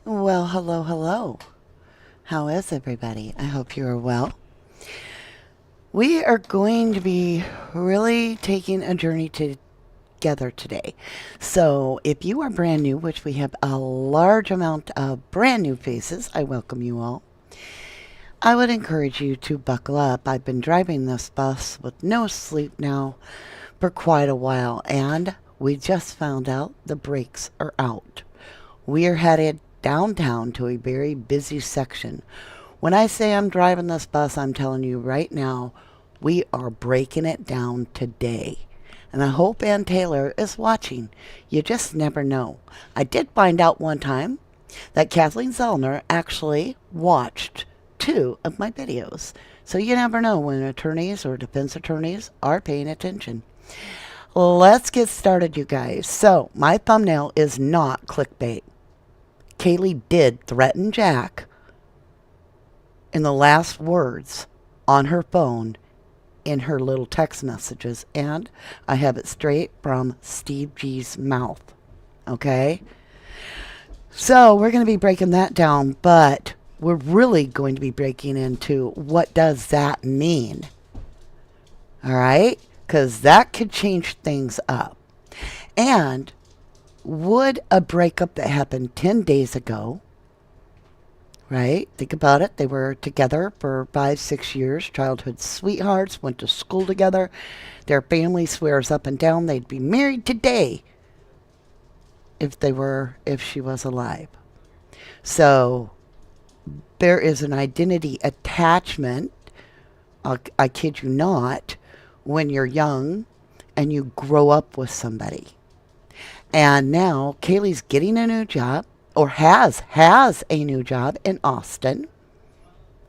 Well, hello, hello. How is everybody? I hope you are well. We are going to be really taking a journey together today. So, if you are brand new, which we have a large amount of brand new faces, I welcome you all. I would encourage you to buckle up. I've been driving this bus with no sleep now for quite a while, and we just found out the brakes are out. We are headed downtown to a very busy section. When I say I'm driving this bus, I'm telling you right now, we are breaking it down today. And I hope Ann Taylor is watching. You just never know. I did find out one time that Kathleen Zellner actually watched two of my videos. So you never know when attorneys or defense attorneys are paying attention. Let's get started, you guys. So, my thumbnail is not clickbait. Kaylee did threaten Jack in the last words on her phone in her little text messages, and I have it straight from Steve G's mouth. Okay? So we're going to be breaking that down, but we're really going to be breaking into what does that mean? All right? Because that could change things up. And would a breakup that happened 10 days ago, right? Think about it. They were together for 5, 6 years, childhood sweethearts, went to school together. Their family swears up and down they'd be married today if she was alive. So there is an identity attachment. I kid you not, when you're young and you grow up with somebody. And now Kaylee's getting a new job, or has a new job in Austin,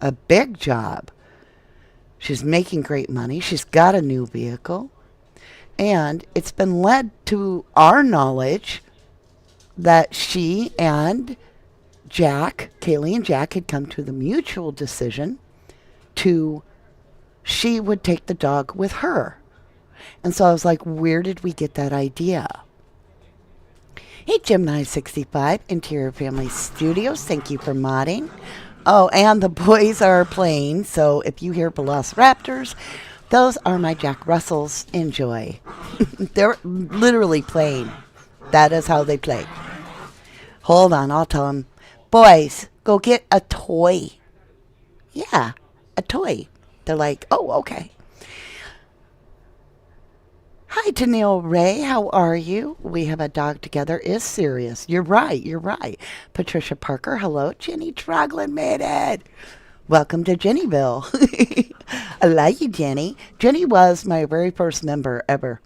a big job. She's making great money. She's got a new vehicle. And it's been led to our knowledge that she and Jack, Kaylee and Jack, had come to the mutual decision to she would take the dog with her. And so I was like, where did we get that idea? Hey, Gemini65, Interior Family Studios. Thank you for modding. Oh, and the boys are playing. So if you hear Velociraptors, those are my Jack Russells. Enjoy. They're literally playing. That is how they play. Hold on, I'll tell them. Boys, go get a toy. Yeah, a toy. They're like, oh, okay. Hi, Tennille Ray. How are you? We have a dog together is serious. You're right. You're right. Patricia Parker. Hello. Jenny Troglin made it. Welcome to Jennyville. I like you, Jenny. Jenny was my very first member ever.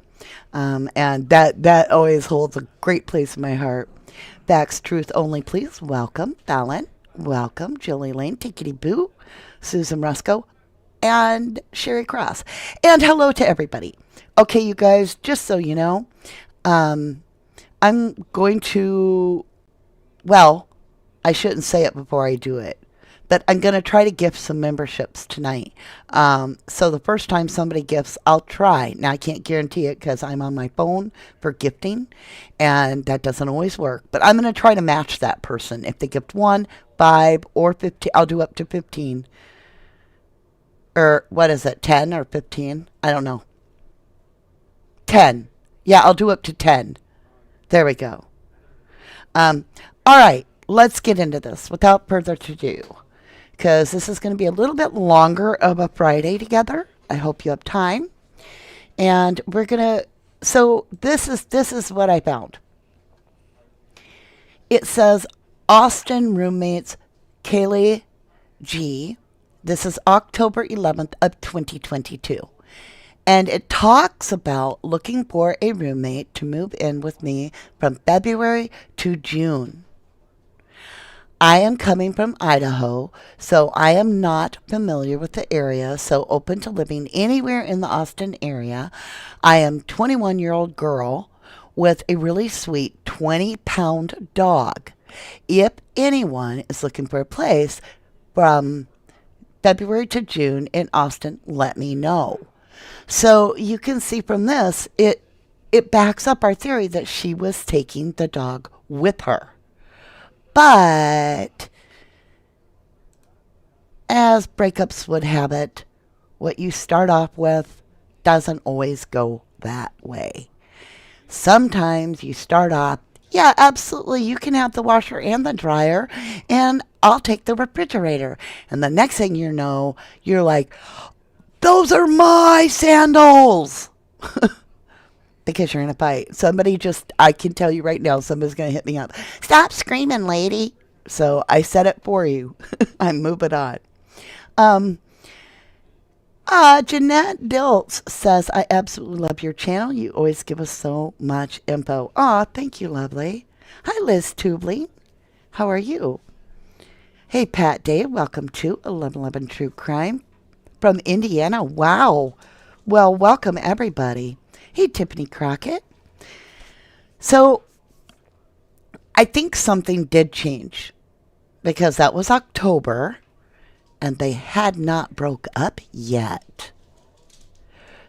And that always holds a great place in my heart. Facts, truth only, please. Welcome, Fallon. Welcome, Julie Lane, Tickety Boo, Susan Rusco, and Sherry Cross. And hello to everybody. Okay, you guys, just so you know, I'm going to, well, I shouldn't say it before I do it, but I'm going to try to gift some memberships tonight. So the first time somebody gifts, I'll try. Now, I can't guarantee it because I'm on my phone for gifting, and that doesn't always work. But I'm going to try to match that person. If they gift 1, 5, or 15, I'll do up to 15. Or what is it, 10 or 15? I don't know. 10. Yeah, I'll do up to 10. There we go. All right, let's get into this without further ado, because this is going to be a little bit longer of a Friday together. I hope you have time. And we're going to, so this is what I found. It says Austin roommates Kaylee G. This is October 11th of 2022. And it talks about looking for a roommate to move in with me from February to June. I am coming from Idaho, so I am not familiar with the area, so open to living anywhere in the Austin area. I am 21-year-old girl with a really sweet 20-pound dog. If anyone is looking for a place from February to June in Austin, let me know. So you can see from this, it backs up our theory that she was taking the dog with her. But as breakups would have it, what you start off with doesn't always go that way. Sometimes you start off, yeah, absolutely, you can have the washer and the dryer, and I'll take the refrigerator. And the next thing you know, you're like, those are my sandals. Because you're in a fight. I can tell you right now, somebody's going to hit me up. Stop screaming, lady. So I said it for you. I'm moving on. Um, Jeanette Diltz says, I absolutely love your channel. You always give us so much info. Thank you, lovely. Hi, Liz Tubley. How are you? Hey, Pat Dave. Welcome to 1111 True Crime from Indiana. Wow. Well, welcome, everybody. Hey, Tiffany Crockett. So, I think something did change because that was October and they had not broke up yet.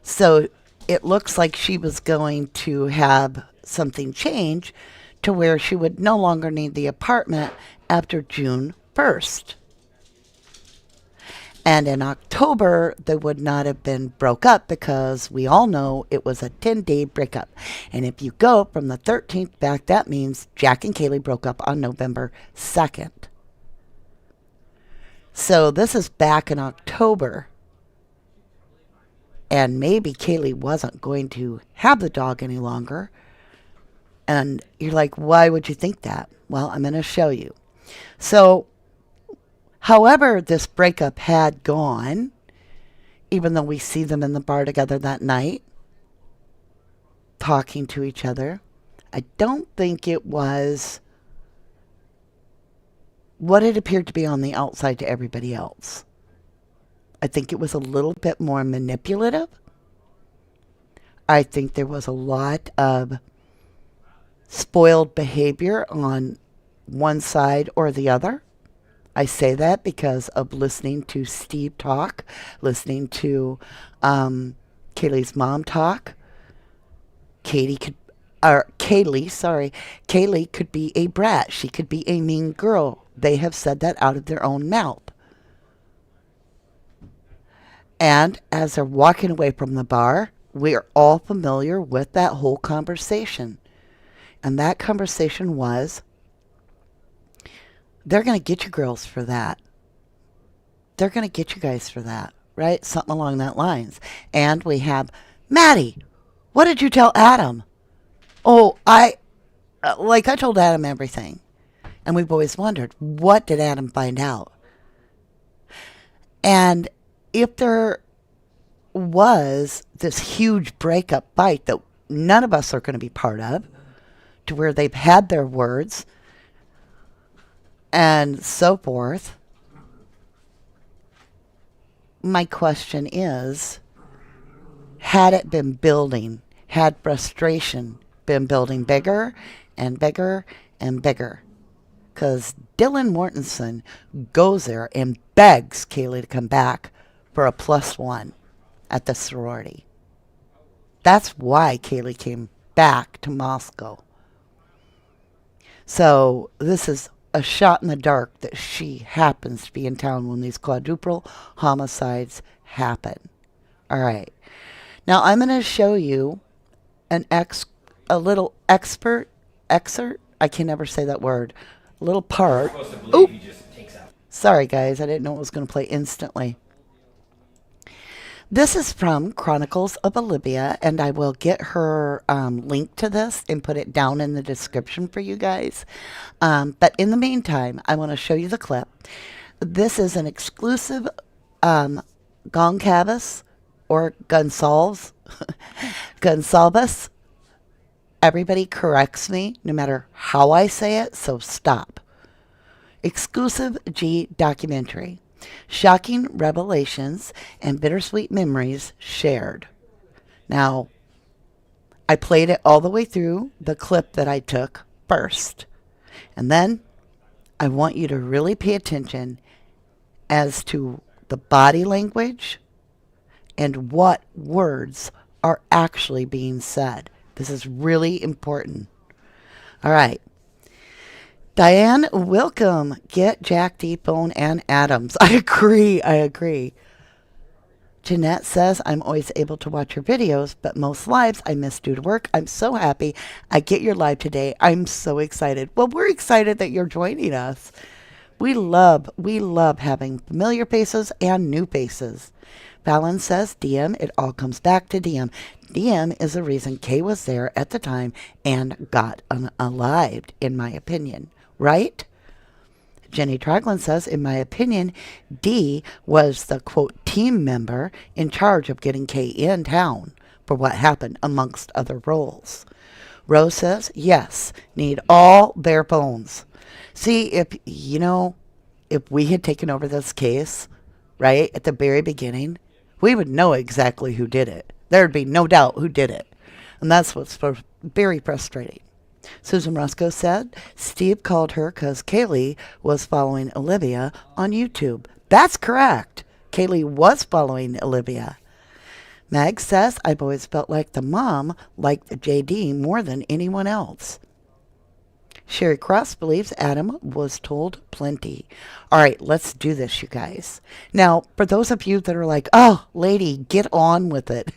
So it looks like she was going to have something change to where she would no longer need the apartment after June 1st. And in October, they would not have been broke up because we all know it was a 10-day breakup. And if you go from the 13th back, that means Jack and Kaylee broke up on November 2nd. So this is back in October. And maybe Kaylee wasn't going to have the dog any longer. And you're like, why would you think that? Well, I'm going to show you. So, however this breakup had gone, even though we see them in the bar together that night, talking to each other, I don't think it was what it appeared to be on the outside to everybody else. I think it was a little bit more manipulative. I think there was a lot of spoiled behavior on one side or the other. I say that because of listening to Steve talk, listening to Kaylee's mom talk. Kaylee could be a brat. She could be a mean girl. They have said that out of their own mouth. And as they're walking away from the bar, we are all familiar with that whole conversation. And that conversation was, they're going to get you girls for that. They're going to get you guys for that, right? Something along that lines. And we have, Maddie, what did you tell Adam? Oh, I told Adam everything. And we've always wondered, what did Adam find out? And if there was this huge breakup fight that none of us are going to be part of, to where they've had their words and so forth, my question is, had it been building, had frustration been building bigger and bigger and bigger? Because Dylan Mortensen goes there and begs Kaylee to come back for a +1 at the sorority. That's why Kaylee came back to Moscow. So this is a shot in the dark that she happens to be in town when these quadruple homicides happen. All right. Now I'm going to show you a little excerpt. I can never say that word. A little part. Oop. Sorry, guys. I didn't know it was going to play instantly. This is from Chronicles of Olivia, and I will get her link to this and put it down in the description for you guys. But in the meantime, I want to show you the clip. This is an exclusive Goncalves or Gonsalves. Gonsalves. Everybody corrects me no matter how I say it, so stop. Exclusive G documentary. Shocking revelations and bittersweet memories shared. Now, I played it all the way through the clip that I took first. And then I want you to really pay attention as to the body language and what words are actually being said. This is really important. All right. Diane, welcome. Get Jack, Deepbone, and Adams. I agree. I agree. Jeanette says, I'm always able to watch your videos, but most lives I miss due to work. I'm so happy I get your live today. I'm so excited. Well, we're excited that you're joining us. We love having familiar faces and new faces. Fallon says, DM, it all comes back to DM. DM is the reason Kay was there at the time and got unalived, in my opinion. Right? Jenny Traglin says, in my opinion, D was the, quote, team member in charge of getting Kay in town for what happened amongst other roles. Rose says, yes, need all bare bones. See, if we had taken over this case, right, at the very beginning, we would know exactly who did it. There'd be no doubt who did it. And that's what's very frustrating. Susan Roscoe said, Steve called her because Kaylee was following Olivia on YouTube. That's correct. Kaylee was following Olivia. Mag says, I've always felt like the mom liked JD more than anyone else. Sherry Cross believes Adam was told plenty. All right, let's do this, you guys. Now, for those of you that are like, oh, lady, get on with it.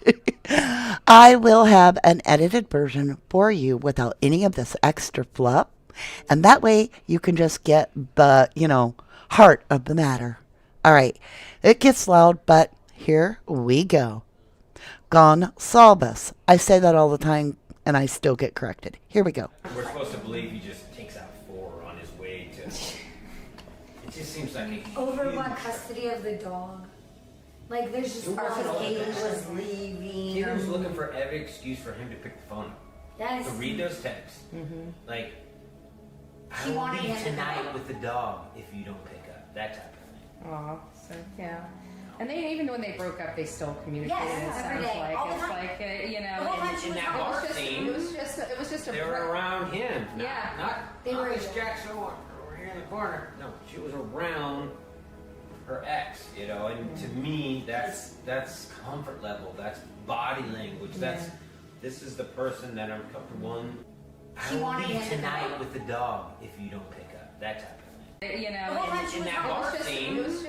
I will have an edited version for you without any of this extra fluff. And that way you can just get the, heart of the matter. All right, it gets loud, but here we go. Gonsalves. I say that all the time, and I still get corrected. Here we go. We're supposed to believe he just takes out 4 on his way to. It just seems like overwhelmed custody of the dog. Like there's just parts of Kaylee was leaving. Kaylee was looking for every excuse for him to pick the phone up. That is to read those texts. Mm-hmm. Like, She I will wanted leave him to tonight know. with the dog if you don't pick up. That type of thing. Aw, so yeah. And they even when they broke up, they still communicated. Yes, it every sounds day. like All the it's time. like The whole time she In was that gone. bar it scene, was just a they were around him. Yeah. Not They were- Miss Jackson over here in the corner. No, she was around her ex, and to me that's comfort level, that's body language, this is the person that I'm comfortable in. She I will wanted leave him to tonight know. with the dog if you don't pick up. That type of thing. The whole time she In was that gone. bar scene, it was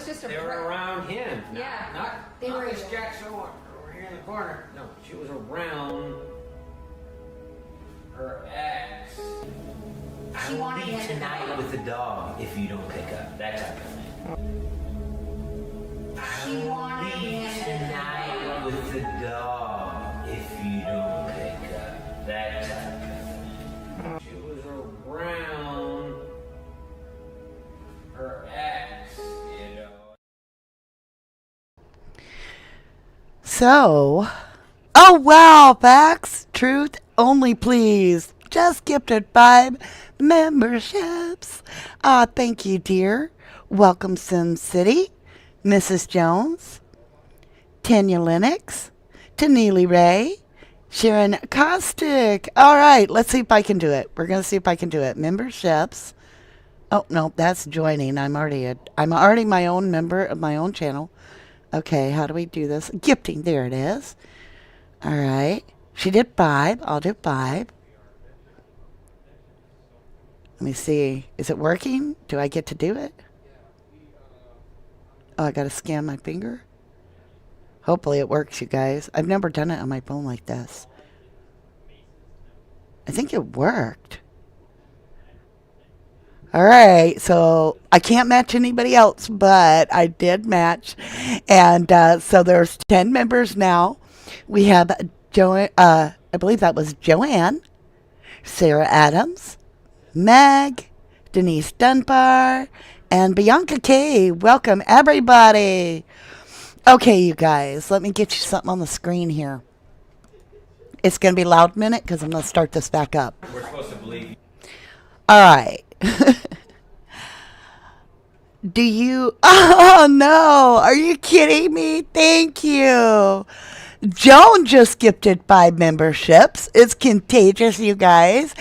just a they were around him. Yeah. Not They were- Miss Jackson over here in the corner. No, she was around her ex. She I will wanted leave him to tonight know. with the dog if you don't pick up. That type of thing. She wanted him to know. Tonight with the dog if you don't pick up. That type of thing. She was around her ex. So, oh wow, facts, truth only, please. Just gifted 5 memberships. Thank you, dear. Welcome, Sim City, Mrs. Jones, Tanya Lennox, Taneely Ray, Sharon Caustic. All right, let's see if I can do it. We're gonna see if I can do it. Memberships. Oh no, that's joining. I'm already my own member of my own channel. Okay, how do we do this? Gifting, there it is. All right. She did 5. I'll do 5. Let me see. Is it working? Do I get to do it? Oh, I got to scan my finger. Hopefully it works, you guys. I've never done it on my phone like this. I think it worked. All right, so I can't match anybody else, but I did match. And so there's 10 members now. We have I believe that was Joanne, Sarah Adams, Meg, Denise Dunbar, and Bianca K. Welcome, everybody. Okay, you guys, let me get you something on the screen here. It's going to be a loud minute because I'm going to start this back up. We're supposed to believe. All right. Do you? Oh no! Are you kidding me? Thank you. Joan just gifted 5 memberships. It's contagious, you guys.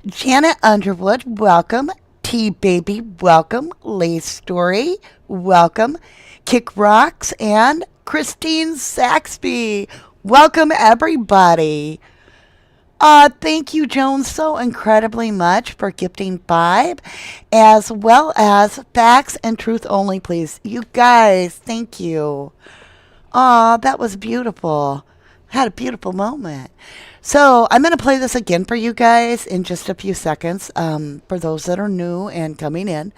Janet Underwood, welcome. T Baby, welcome. Lace Story, welcome. Kick Rocks and Christine Saxby, welcome everybody. Thank you, Joan, so incredibly much for gifting 5, as well as facts and truth only, please. You guys, thank you. That was beautiful. Had a beautiful moment. So I'm going to play this again for you guys in just a few seconds. For those that are new and coming in.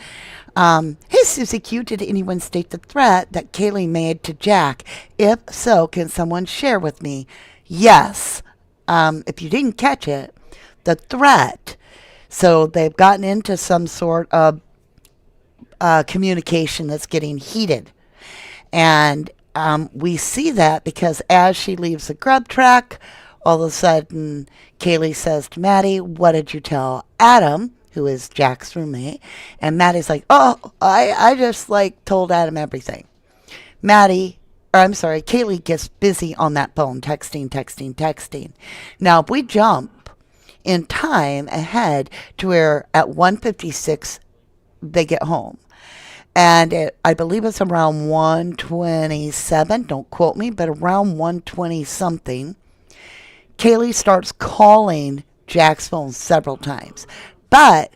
Hey, Susie Q, did anyone state the threat that Kaylee made to Jack? If so, can someone share with me? Yes. If you didn't catch it, the threat. So they've gotten into some sort of communication that's getting heated. And we see that because as she leaves the grub track, all of a sudden, Kaylee says to Maddie, what did you tell Adam, who is Jack's roommate? And Maddie's like, oh, I just like told Adam everything. Kaylee gets busy on that phone, texting. Now, if we jump in time ahead to where at 1:56 they get home. And I believe it's around 1:27. Don't quote me, but around 1:20 something. Kaylee starts calling Jack's phone several times. But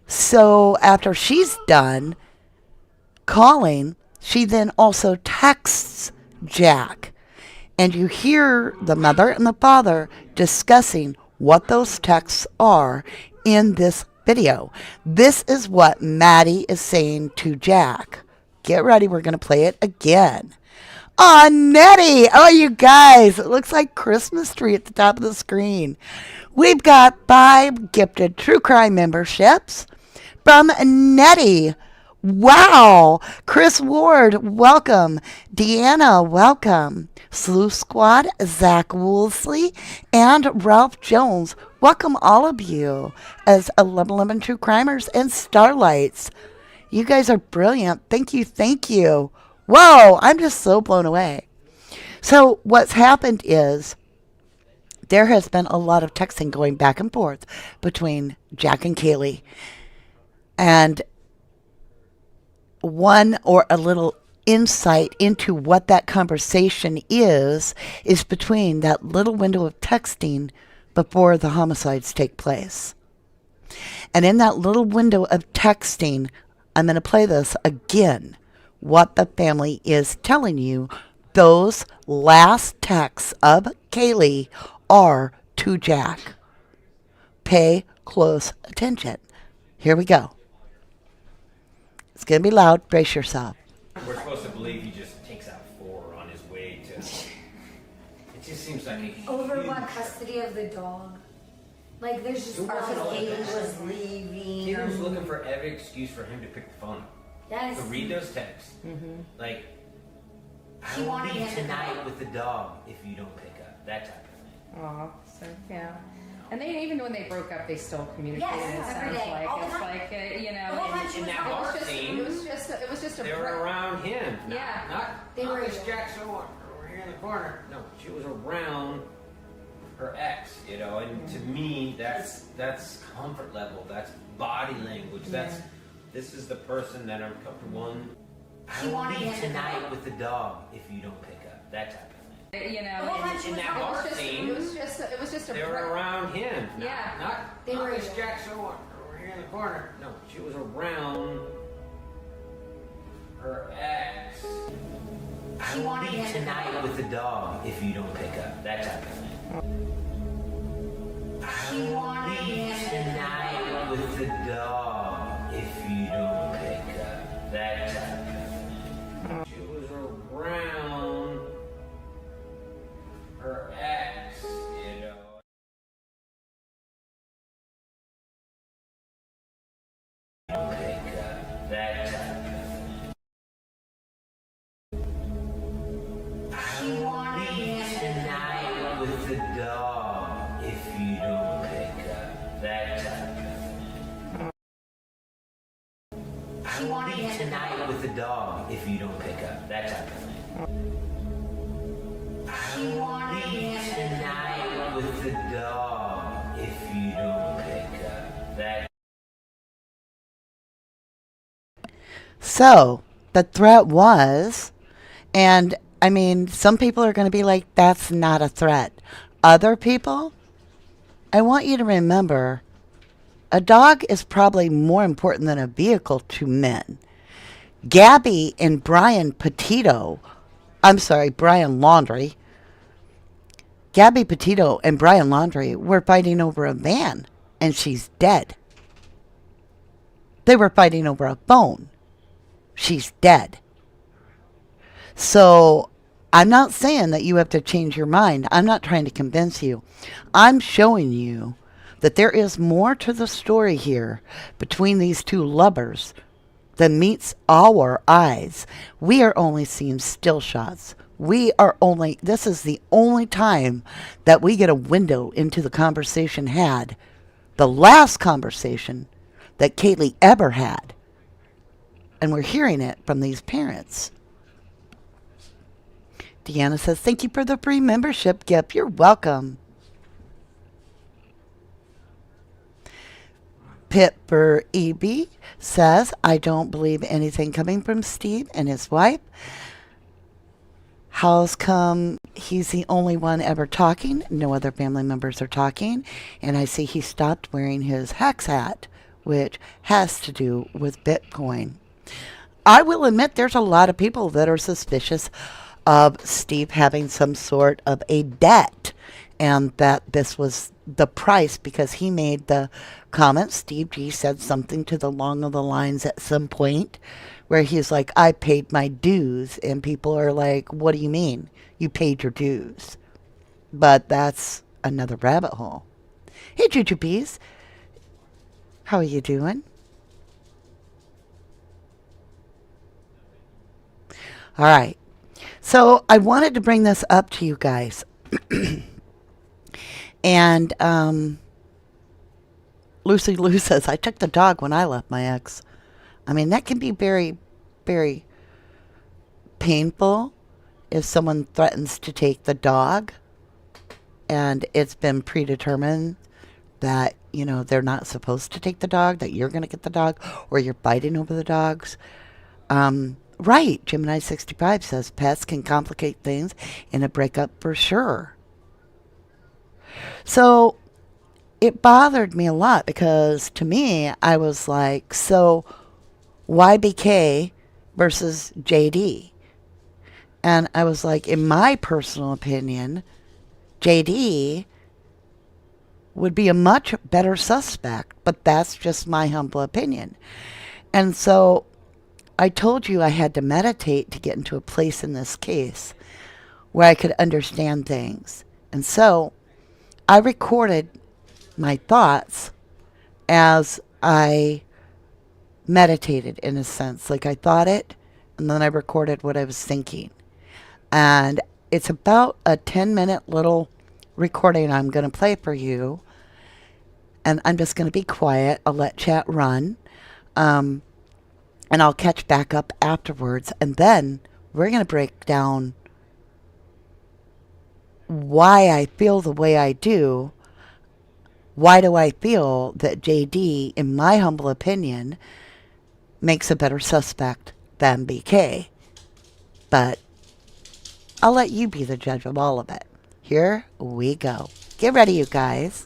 so after she's done calling, she then also texts Jack. And you hear the mother and the father discussing what those texts are in this video. This is what Maddie is saying to Jack. Get ready, we're going to play it again. Aw, Nettie! Oh, you guys, it looks like Christmas tree at the top of the screen. We've got 5 gifted true crime memberships from Nettie. Wow! Chris Ward, welcome. Deanna, welcome. Sleuth Squad, Zach Woolsey, and Ralph Jones. Welcome all of you as 1111 True Crimers and Starlights. You guys are brilliant. Thank you, thank you. Whoa, I'm just so blown away. So what's happened is there has been a lot of texting going back and forth between Jack and Kaylee. And one or a little insight into what that conversation is between that little window of texting before the homicides take place. And in that little window of texting, I'm going to play this again, what the family is telling you. Those last texts of Kaylee are to Jack. Pay close attention. Here we go. It's going to be loud. Brace yourself. We're supposed to believe he just takes out 4 on his way to. It just seems like a Overwhelmed huge- custody of the dog. Like there's just It wasn't all Kaylee that. was leaving. He was looking for every excuse for him to pick the phone up. Yes. To read those texts. Like, She I will wanted leave him to tonight go. with the dog if you don't pick up. That type of thing. Aw, so yeah. And they even when they broke up, they still communicated. Yes, it every sounds day, like all the it's time. like you know. The whole time she In was that gone. bar It scene, was just a. they were around him. Yeah. Not They were- Miss Jackson over here in the corner. No, she was around her ex, you know, and to me that's comfort level, that's body language, this is the person that I'm comfortable in. I She will wanted leave him to tonight go. with the dog if you don't pick up. That type of thing. You know. The whole time she In was that gone. bar It scene, was just a. they were around him. Yeah. They Not were- Miss Jackson over here in the corner. No, she was around her ex. I She will wanted leave him to tonight go. with the dog if you don't pick up. That type of thing. She wanted him to Tonight with the dog if you don't pick up. That type of thing. She was around her ex, you know. Pick up. That type of thing. She wanted him to Tonight with the dog if you don't pick up. That type of thing. She wanted him to Tonight with the dog if you don't pick up. That type of thing. She wanted him to Tonight with the dog if you don't pick up. That. So the threat was, and I mean, some people are going to be like, that's not a threat. Other people, I want you to remember a dog is probably more important than a vehicle to men. Gabby and Brian Petito, I'm sorry, Brian Laundrie, Gabby Petito and Brian Laundrie were fighting over a van, and she's dead. They were fighting over a phone. She's dead. So I'm not saying that you have to change your mind. I'm not trying to convince you. I'm showing you that there is more to the story here between these two lovers than meets our eyes. We are only seeing still shots. This is the only time that we get a window into the conversation had. The last conversation that Kaylee ever had. And we're hearing it from these parents. Deanna says, thank you for the free membership gift. You're welcome. Pitper EB says, I don't believe anything coming from Steve and his wife. How's come he's the only one ever talking? No other family members are talking. And I see he stopped wearing his hex hat, which has to do with Bitcoin. I will admit there's a lot of people that are suspicious of Steve having some sort of a debt and that this was the price because he made the comment. Steve G said something to the long of the lines at some point where he's like, I paid my dues. And people are like, what do you mean? You paid your dues. But that's another rabbit hole. Hey, Jujubes. How are you doing? All right. So I wanted to bring this up to you guys. And Lucy Lou says, I took the dog when I left my ex. I mean, that can be very, very painful if someone threatens to take the dog and it's been predetermined that, you know, they're not supposed to take the dog, that you're going to get the dog, or you're fighting over the dogs. Right, Gemini65 says pets can complicate things in a breakup for sure. So it bothered me a lot because to me, I was like, so YBK versus JD. And I was like, in my personal opinion, JD would be a much better suspect, but that's just my humble opinion. And so I told you I had to meditate to get into a place in this case where I could understand things. And so I recorded my thoughts as I meditated, in a sense. Like I thought it, and then I recorded what I was thinking. And it's about a 10-minute little recording I'm going to play for you. And I'm just going to be quiet. I'll let chat run. And I'll catch back up afterwards. And then we're going to break down why I feel the way I do. Why do I feel that JD, in my humble opinion, makes a better suspect than BK? But I'll let you be the judge of all of it. Here we go. Get ready, you guys.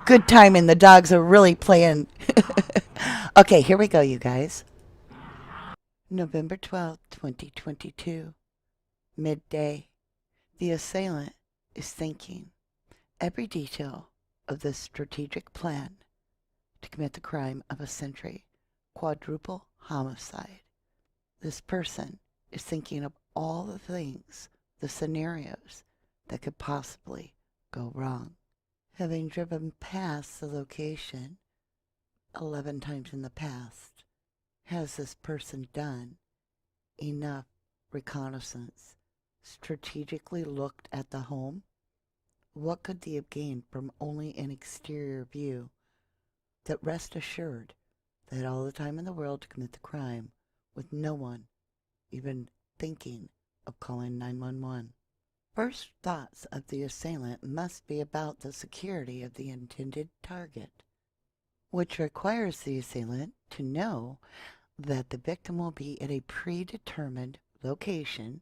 Good timing. The dogs are really playing. Okay, here we go, you guys. November 12th, 2022. Midday. The assailant is thinking every detail of this strategic plan to commit the crime of a century, quadruple homicide. This person is thinking of all the things, the scenarios that could possibly go wrong. Having driven past the location 11 times in the past, has this person done enough reconnaissance, strategically looked at the home? What could they have gained from only an exterior view? That rest assured they had all the time in the world to commit the crime with no one even thinking of calling 911. First thoughts of the assailant must be about the security of the intended target, which requires the assailant to know that the victim will be at a predetermined location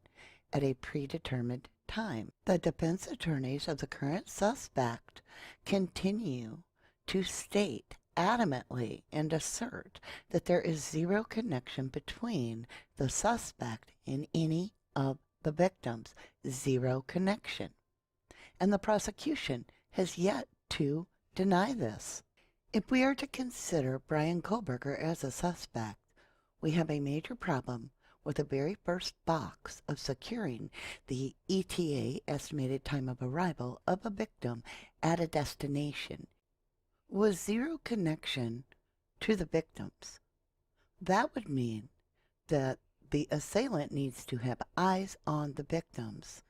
at a predetermined time. The defense attorneys of the current suspect continue to state adamantly and assert that there is zero connection between the suspect and any of the victims. Zero connection. And the prosecution has yet to deny this. If we are to consider Brian Kohlberger as a suspect, we have a major problem with the very first box of securing the ETA, estimated time of arrival, of a victim at a destination, with zero connection to the victims. That would mean that the assailant needs to have eyes on the victims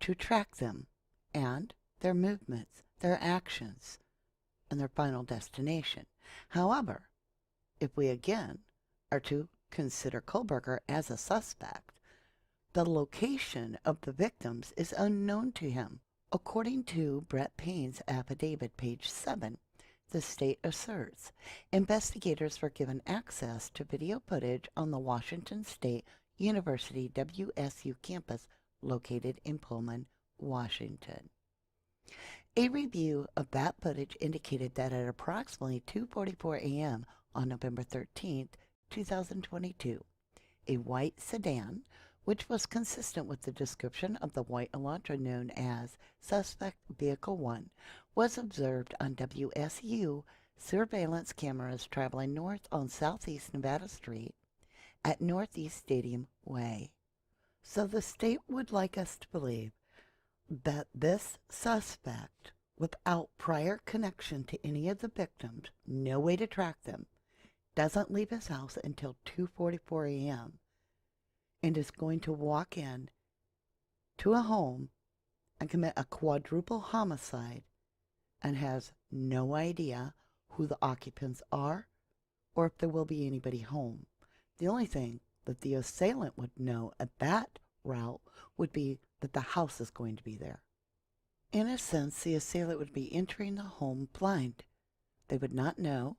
to track them and their movements, their actions, and their final destination. However, if we again are to consider Kohlberger as a suspect, the location of the victims is unknown to him. According to Brett Payne's affidavit, page 7, the state asserts investigators were given access to video footage on the Washington State University WSU campus located in Pullman, Washington. A review of that footage indicated that at approximately 2:44 a.m. on November 13, 2022, a white sedan, which was consistent with the description of the white Elantra known as Suspect Vehicle 1, was observed on WSU surveillance cameras traveling north on Southeast Nevada Street at Northeast Stadium Way. So the state would like us to believe that this suspect, without prior connection to any of the victims, no way to track them, doesn't leave his house until 2:44 a.m. and is going to walk in to a home and commit a quadruple homicide and has no idea who the occupants are or if there will be anybody home. The only thing that the assailant would know at that route would be that the house is going to be there. In a sense, the assailant would be entering the home blind. They would not know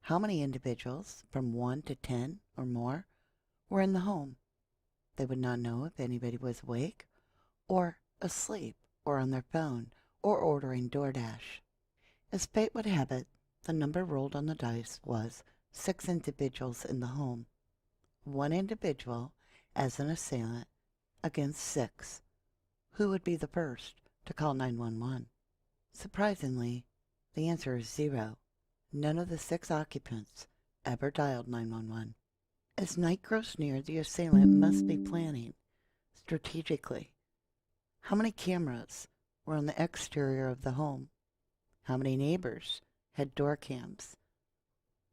how many individuals, from 1 to 10 or more, were in the home. They would not know if anybody was awake or asleep or on their phone or ordering DoorDash. As fate would have it, the number rolled on the dice was 6 individuals in the home. 1 individual as an assailant against 6. Who would be the first to call 911? Surprisingly, the answer is 0. None of the 6 occupants ever dialed 911. As night grows near, the assailant must be planning strategically. How many cameras were on the exterior of the home? How many neighbors had door cams?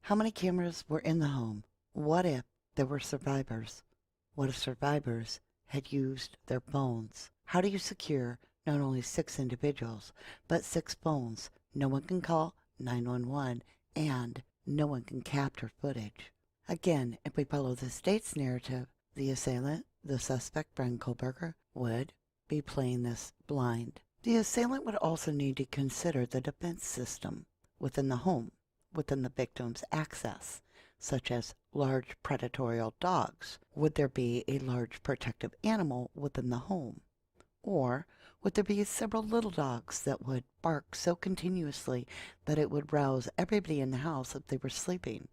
How many cameras were in the home? What if there were survivors? What if survivors had used their phones? How do you secure not only 6 individuals, but 6 phones? No one can call 911 and no one can capture footage. Again, if we follow the state's narrative, the assailant, the suspect, Brian Kohlberger, would be playing this blind. The assailant would also need to consider the defense system within the home, within the victim's access, such as large predatory dogs. Would there be a large protective animal within the home? Or would there be several little dogs that would bark so continuously that it would rouse everybody in the house if they were sleeping?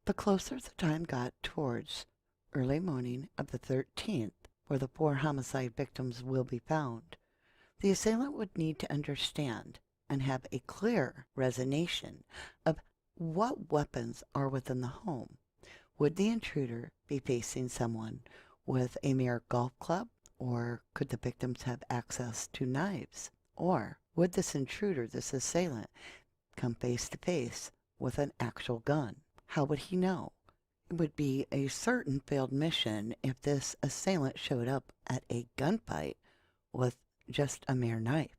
The closer the time got towards early morning of the 13th, where the 4 homicide victims will be found, the assailant would need to understand and have a clear resonation of what weapons are within the home. Would the intruder be facing someone with a mere golf club, or could the victims have access to knives? Or would this intruder, this assailant, come face to face with an actual gun? How would he know? It would be a certain failed mission if this assailant showed up at a gunfight with just a mere knife.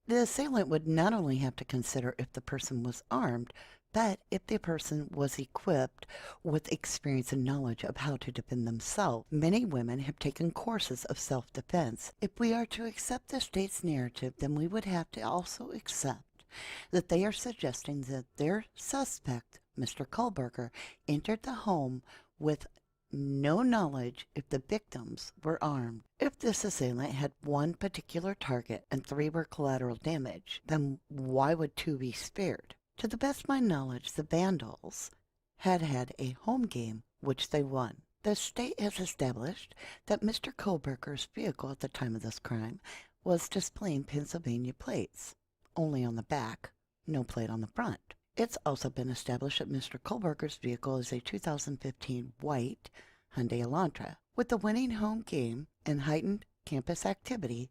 The assailant would not only have to consider if the person was armed, but if the person was equipped with experience and knowledge of how to defend themselves. Many women have taken courses of self-defense. If we are to accept the state's narrative, then we would have to also accept that they are suggesting that their suspect, Mr. Kohlberger, entered the home with no knowledge if the victims were armed. If this assailant had one particular target and 3 were collateral damage, then why would 2 be spared? To the best of my knowledge, the vandals had a home game which they won. The state has established that Mr. Kohlberger's vehicle at the time of this crime was displaying Pennsylvania plates, only on the back, no plate on the front. It's also been established that Mr. Kohlberger's vehicle is a 2015 white Hyundai Elantra. With the winning home game and heightened campus activity,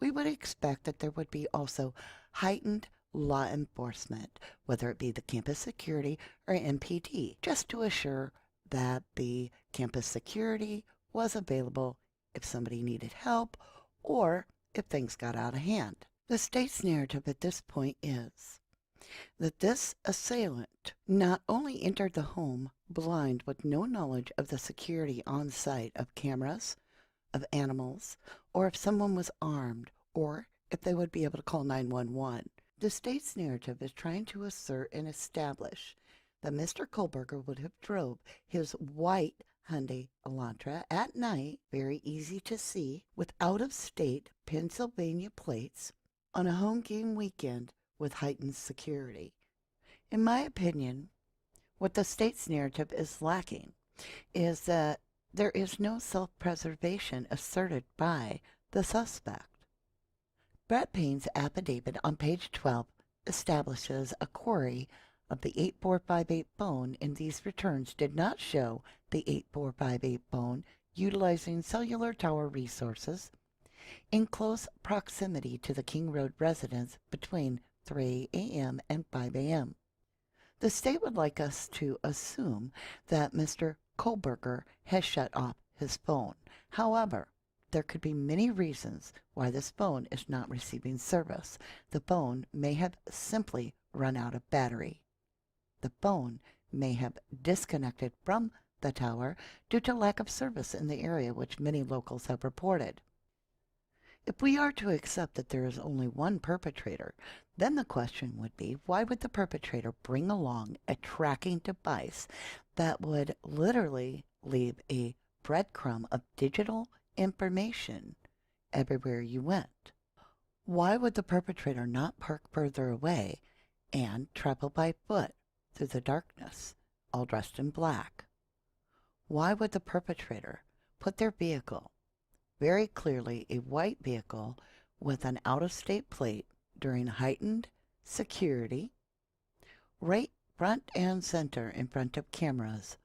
we would expect that there would be also heightened law enforcement, whether it be the campus security or MPD, just to assure that the campus security was available if somebody needed help or if things got out of hand. The state's narrative at this point is that this assailant not only entered the home blind with no knowledge of the security on site of cameras, of animals, or if someone was armed, or if they would be able to call 911. The state's narrative is trying to assert and establish that Mr. Kohlberger would have drove his white Hyundai Elantra at night, very easy to see, with out-of-state Pennsylvania plates on a home game weekend with heightened security. In my opinion, what the state's narrative is lacking is that there is no self-preservation asserted by the suspect. Brett Payne's affidavit on page 12 establishes a query of the 8458 bone, and these returns did not show the 8458 bone utilizing cellular tower resources in close proximity to the King Road residence between 3 a.m. and 5 a.m. The state would like us to assume that Mr. Kohlberger has shut off his phone. However, there could be many reasons why this phone is not receiving service. The phone may have simply run out of battery. The phone may have disconnected from the tower due to lack of service in the area, which many locals have reported. If we are to accept that there is only one perpetrator, then the question would be, why would the perpetrator bring along a tracking device that would literally leave a breadcrumb of digital information everywhere you went? Why would the perpetrator not park further away and travel by foot through the darkness, all dressed in black? Why would the perpetrator put their vehicle, very clearly a white vehicle with an out-of-state plate, during heightened security, right front and center in front of cameras?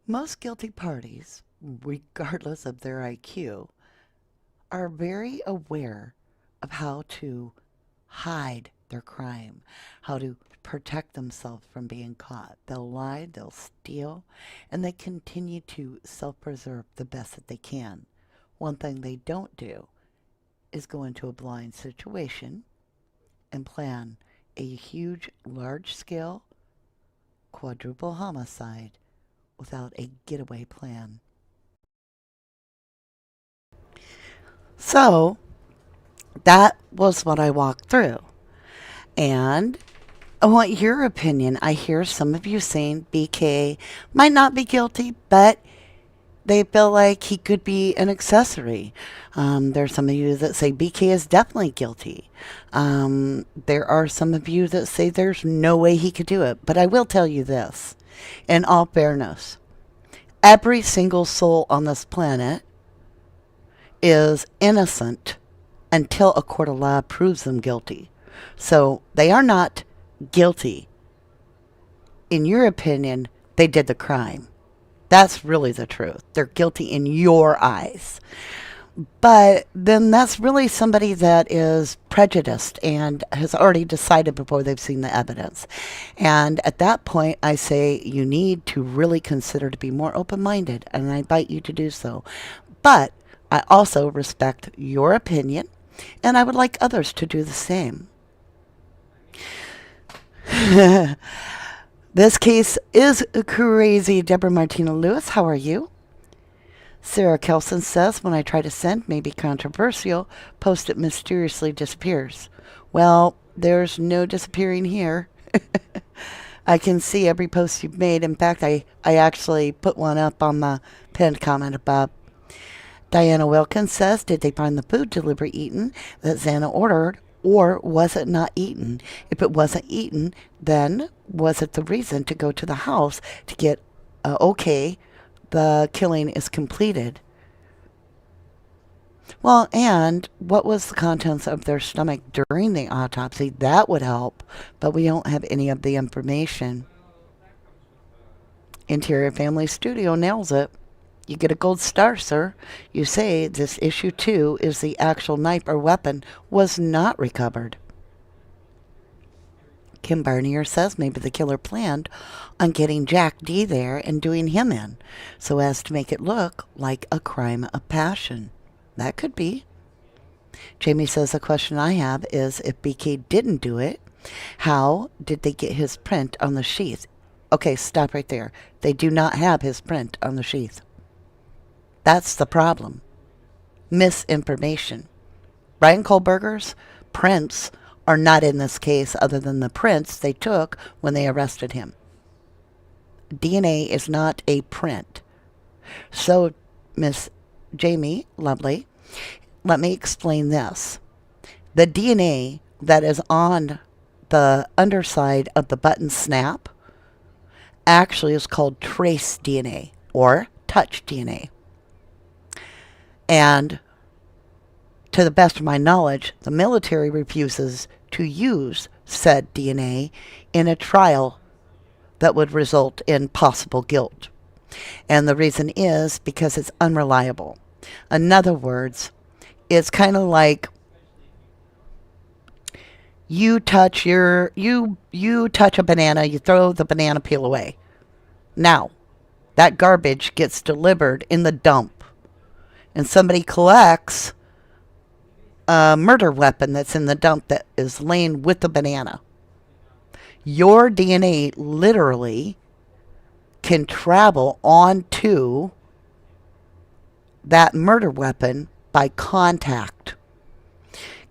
Most guilty parties, regardless of their IQ, are very aware of how to hide their crime, how to protect themselves from being caught. They'll lie, they'll steal, and they continue to self-preserve the best that they can. One thing they don't do is go into a blind situation and plan a huge, large-scale, quadruple homicide without a getaway plan. So, that was what I walked through. And I want your opinion. I hear some of you saying BK might not be guilty, but they feel like he could be an accessory. There's some of you that say BK is definitely guilty. There are some of you that say there's no way he could do it. But I will tell you this, in all fairness, every single soul on this planet is innocent until a court of law proves them guilty. So they are not guilty. In your opinion, they did the crime. That's really the truth. They're guilty in your eyes. But then that's really somebody that is prejudiced and has already decided before they've seen the evidence. And at that point, I say you need to really consider to be more open-minded, and I invite you to do so. But I also respect your opinion, and I would like others to do the same. This case is crazy. Deborah Martina Lewis, how are you? Sarah Kelson says, when I try to send, maybe controversial, post it mysteriously disappears. Well, there's no disappearing here. I can see every post you've made. In fact, I actually put one up on the Pinned comment above. Diana Wilkins says, did they find the food delivery eaten that Xana ordered, or was it not eaten? If it wasn't eaten, then was it the reason to go to the house to get, okay, the killing is completed? Well, and what was the contents of their stomach during the autopsy? That would help, but we don't have any of the information. Interior Family Studio nails it. You get a gold star, sir. You say this issue 2 is the actual knife or weapon was not recovered. Kim Barnier says maybe the killer planned on getting Jack D there and doing him in so as to make it look like a crime of passion. That could be. Jamie says the question I have is if BK didn't do it, how did they get his print on the sheath? Okay, stop right there. They do not have his print on the sheath. That's the problem. Misinformation. Brian Kohlberger's prints are not in this case other than the prints they took when they arrested him. DNA is not a print. So, Miss Jamie, lovely, let me explain this. The DNA that is on the underside of the button snap actually is called trace DNA or touch DNA. And to the best of my knowledge, the military refuses to use said DNA in a trial that would result in possible guilt. And the reason is because it's unreliable. In other words, it's kind of like you touch you touch a banana, you throw the banana peel away. Now, that garbage gets delivered in the dump, and somebody collects a murder weapon that's in the dump that is laying with the banana. Your DNA literally can travel onto that murder weapon by contact.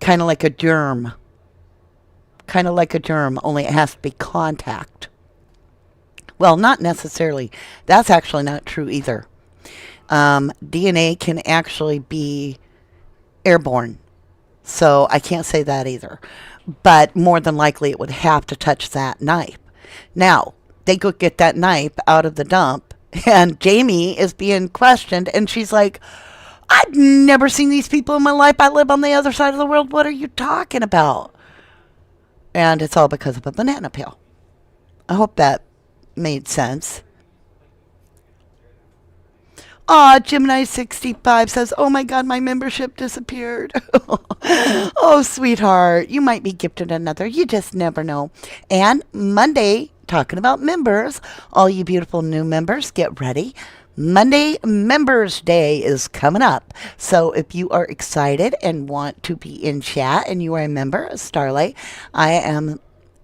Kind of like a germ. Kind of like a germ, only it has to be contact. Well, not necessarily. That's actually not true either. DNA can actually be airborne. So I can't say that either. But more than likely it would have to touch that knife. Now, they go get that knife out of the dump, and Jamie is being questioned, and she's like, I've never seen these people in my life. I live on the other side of the world. What are you talking about? And it's all because of a banana peel. I hope that made sense. Aw, Gemini65 says, oh my God, my membership disappeared. Oh, sweetheart, you might be gifted another. You just never know. And Monday, talking about members, all you beautiful new members, get ready. Monday Members Day is coming up. So if you are excited and want to be in chat and you are a member of Starlight, I am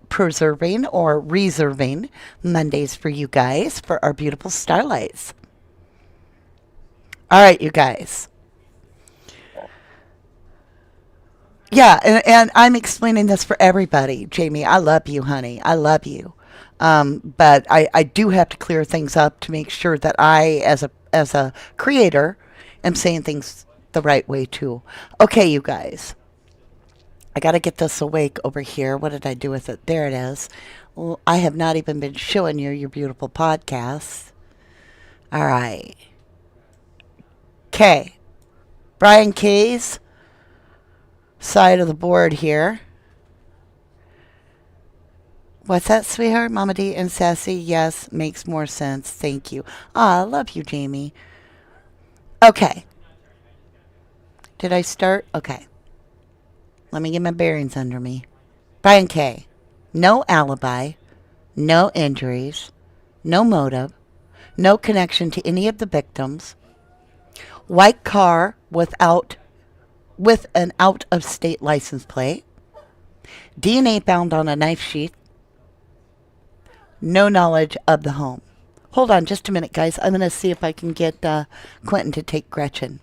preserving or reserving Mondays for you guys for our beautiful Starlights. All right, you guys. Yeah, and I'm explaining this for everybody. Jamie, I love you, honey. I love you. But I do have to clear things up to make sure that I, as a creator, am saying things the right way, too. Okay, you guys. I got to get this awake over here. What did I do with it? There it is. Well, I have not even been showing you your beautiful podcasts. All right. Okay. Brian K's side of the board here. What's that, sweetheart? Mama D and Sassy? Yes, makes more sense. Thank you. Ah, I love you, Jamie. Okay. Did I start? Okay. Let me get my bearings under me. Brian K. No alibi. No injuries. No motive. No connection to any of the victims. White car with an out-of-state license plate. DNA found on a knife sheath. No knowledge of the home. Hold on just a minute, guys. I'm going to see if I can get Quentin to take Gretchen.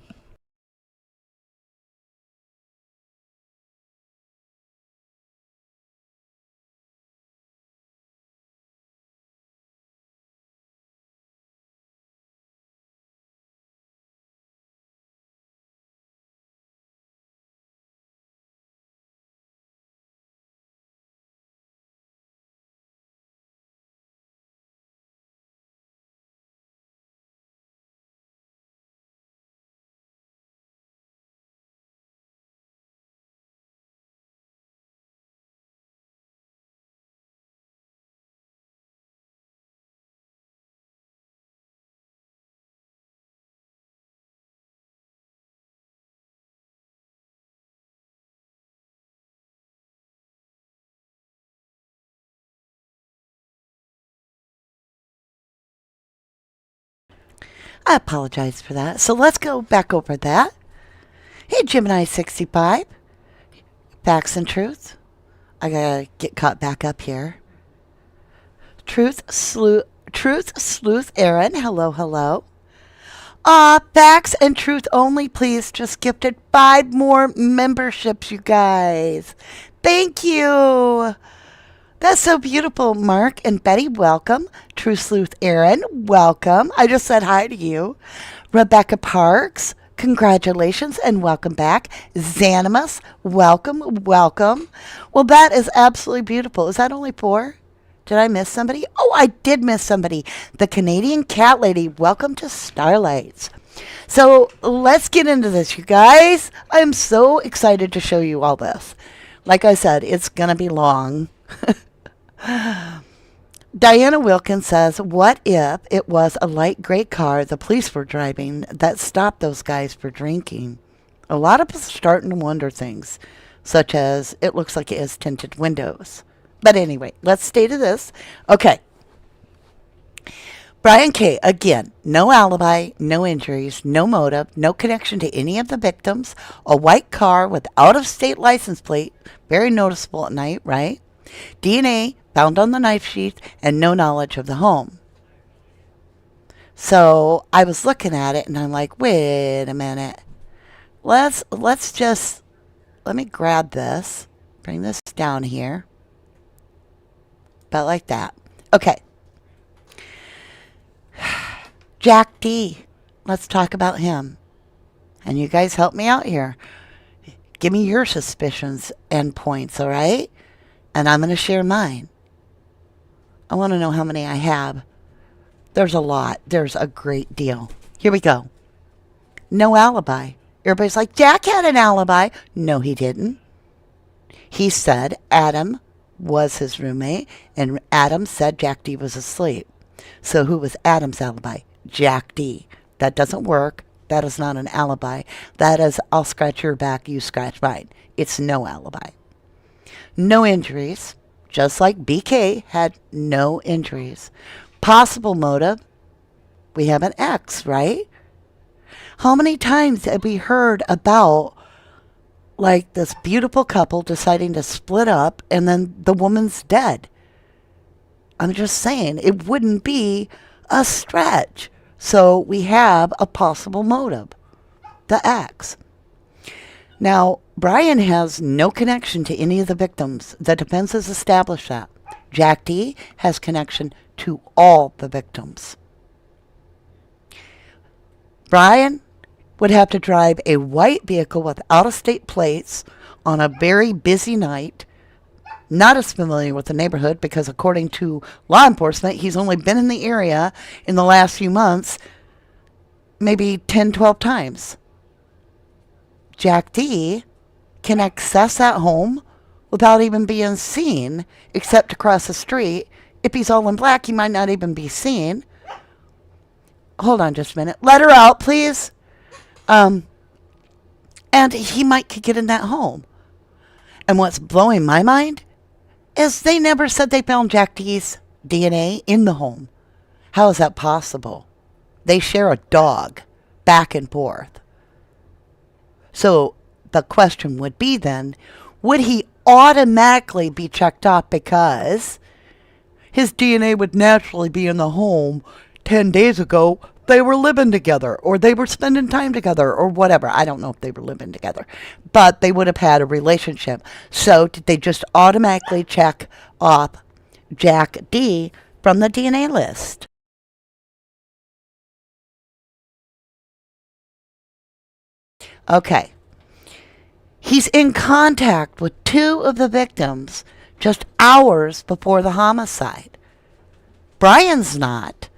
I apologize for that. So let's go back over that. Hey, Gemini65. Facts and truth. I gotta get caught back up here. Truth Sleuth Aaron. Hello, hello. Facts and truth only, please. Just gifted 5 more memberships, you guys. Thank you. That's so beautiful. Mark and Betty, welcome. True Sleuth Aaron, welcome. I just said hi to you. Rebecca Parks, congratulations and welcome back. Xanimus, welcome, welcome. Well, that is absolutely beautiful. Is that only 4? Did I miss somebody? Oh, I did miss somebody. The Canadian Cat Lady, welcome to Starlights. So let's get into this, you guys. I'm so excited to show you all this. Like I said, it's going to be long. Diana Wilkins says, what if it was a light gray car the police were driving that stopped those guys for drinking? A lot of us are starting to wonder things, such as it looks like it has tinted windows. But anyway, let's stay to this. Okay. Brian K., again, no alibi, no injuries, no motive, no connection to any of the victims, a white car with out-of-state license plate, very noticeable at night, right? DNA found on the knife sheath, and no knowledge of the home. So I was looking at it, and I'm like, wait a minute. Let me grab this, bring this down here. About like that. Okay. Jack D. Let's talk about him. And you guys help me out here. Give me your suspicions and points, all right? And I'm going to share mine. I want to know how many I have. There's a lot. There's a great deal. Here we go. No alibi. Everybody's like, Jack had an alibi. No, he didn't. He said Adam was his roommate, and Adam said Jack D was asleep. So who was Adam's alibi? Jack D. That doesn't work. That is not an alibi. That is, I'll scratch your back, you scratch mine. It's no alibi. No injuries, just like BK had no injuries. Possible motive, we have an X, right? How many times have we heard about like this beautiful couple deciding to split up and then the woman's dead? I'm just saying, it wouldn't be a stretch. So we have a possible motive, the X. Now, Brian has no connection to any of the victims. The defense has established that. Jack D has connection to all the victims. Brian would have to drive a white vehicle with out-of-state plates on a very busy night. Not as familiar with the neighborhood because according to law enforcement, he's only been in the area in the last few months, maybe 10, 12 times. Jack D can access that home without even being seen, except to cross the street. If he's all in black, he might not even be seen. Hold on just a minute. Let her out, please. And he might could get in that home. And what's blowing my mind is they never said they found Jack D's DNA in the home. How is that possible? They share a dog back and forth. So the question would be then, would he automatically be checked off because his DNA would naturally be in the home 10 days ago? They were living together or they were spending time together or whatever. I don't know if they were living together, but they would have had a relationship. So did they just automatically check off Jack D from the DNA list? Okay. He's in contact with 2 of the victims just hours before the homicide. Brian's not,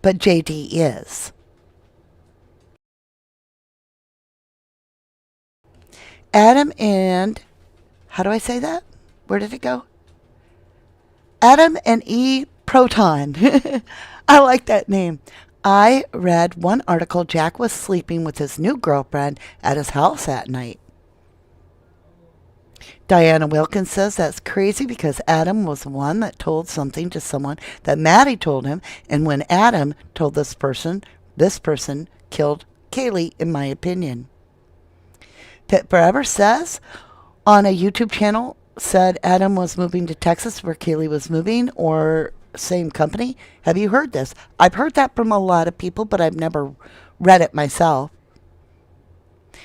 but JD is. Adam and, how do I say that? Where did it go? Adam and E. Proton. I like that name. I read one article. Jack was sleeping with his new girlfriend at his house that night. Diana Wilkins says that's crazy because Adam was the one that told something to someone that Maddie told him. And when Adam told this person, This person killed Kaylee, in my opinion. Pit Forever says on a YouTube channel, said Adam was moving to Texas where Kaylee was moving, or same company. Have you heard this? I've heard that from a lot of people, but I've never read it myself.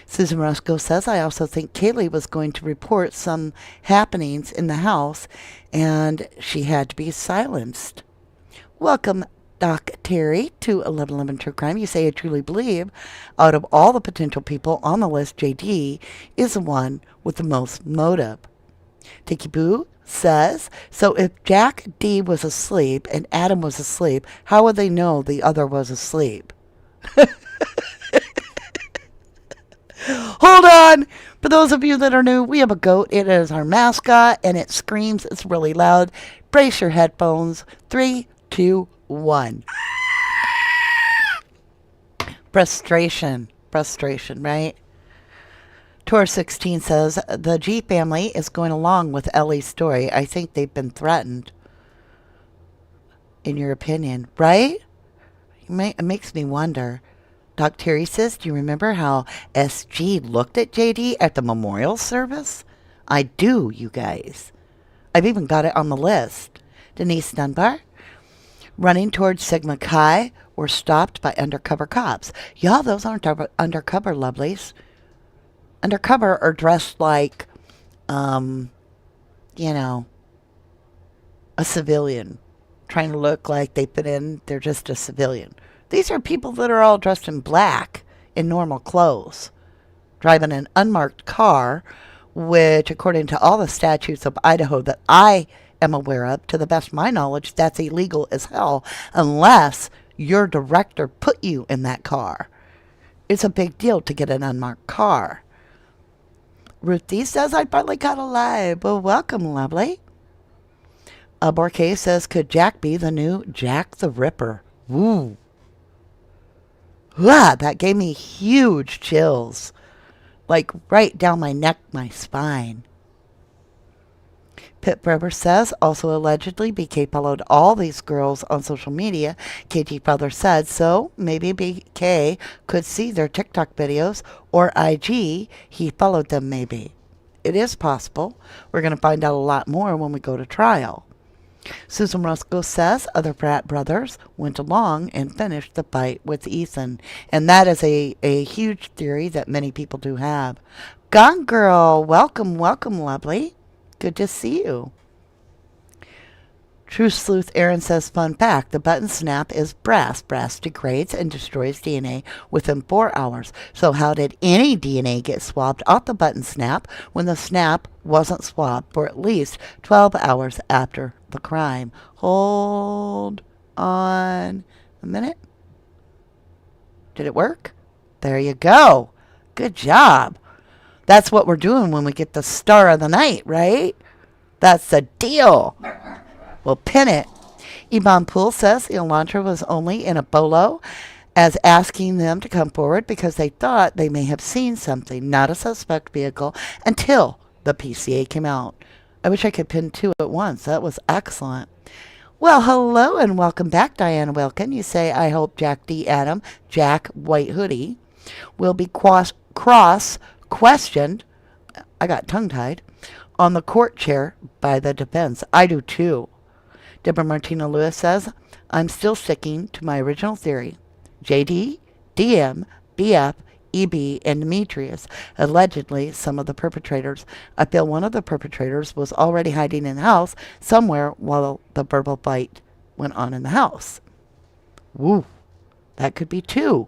Susan Roscoe says, I also think Kaylee was going to report some happenings in the house and she had to be silenced. Welcome, Doc Terry, to 1111 True Crime. You say, I truly believe out of all the potential people on the list, JD is the one with the most motive. Tiki Boo says, so if Jack D was asleep and Adam was asleep, how would they know the other was asleep? Hold on. For those of you that are new, we have a goat. It is our mascot, and it screams. It's really loud. Brace your headphones. 3, 2, 1. Frustration, right? Tor 16 says, the G family is going along with Ellie's story. I think they've been threatened. In your opinion, right? It makes me wonder. Doc Terry says, do you remember how SG looked at JD at the memorial service? I do, you guys. I've even got it on the list. Denise Dunbar, running towards Sigma Chi, were stopped by undercover cops. Y'all, those aren't undercover lovelies. Undercover are dressed like, a civilian. Trying to look like they fit in. They're just a civilian. These are people that are all dressed in black in normal clothes, driving an unmarked car, which, according to all the statutes of Idaho that I am aware of, to the best of my knowledge, that's illegal as hell unless your director put you in that car. It's a big deal to get an unmarked car. Ruthie says, I finally got alive. Well, welcome, lovely. Borke says, could Jack be the new Jack the Ripper? Woo. That gave me huge chills. Like right down my neck, my spine. Pit Forever says, also allegedly, BK followed all these girls on social media. KT Father said, so maybe BK could see their TikTok videos or IG. He followed them maybe. It is possible. We're going to find out a lot more when we go to trial. Susan Roscoe says other frat brothers went along and finished the fight with Ethan. And that is a huge theory that many people do have. Gone Girl, welcome, lovely. Good to see you. True Sleuth Aaron says, fun fact, the button snap is brass. Brass degrades and destroys DNA within 4 hours. So how did any DNA get swabbed off the button snap when the snap wasn't swabbed for at least 12 hours after the crime? Hold on a minute. Did it work? There you go. Good job. That's what we're doing when we get the star of the night, right? That's the deal. We'll pin it. Iman Poole says Elantra was only in a bolo as asking them to come forward because they thought they may have seen something, not a suspect vehicle, until the PCA came out. I wish I could pin 2 at once. That was excellent. Well, hello and welcome back, Diana Wilkin. You say, I hope Jack D. Adam, Jack White Hoodie, will be cross-questioned, I got tongue-tied, on the court chair by the defense. I do too. Deborah Martina Lewis says, I'm still sticking to my original theory. JD, DM, BF, EB, and Demetrius, allegedly some of the perpetrators. I feel one of the perpetrators was already hiding in the house somewhere while the verbal fight went on in the house. Woo. That could be 2.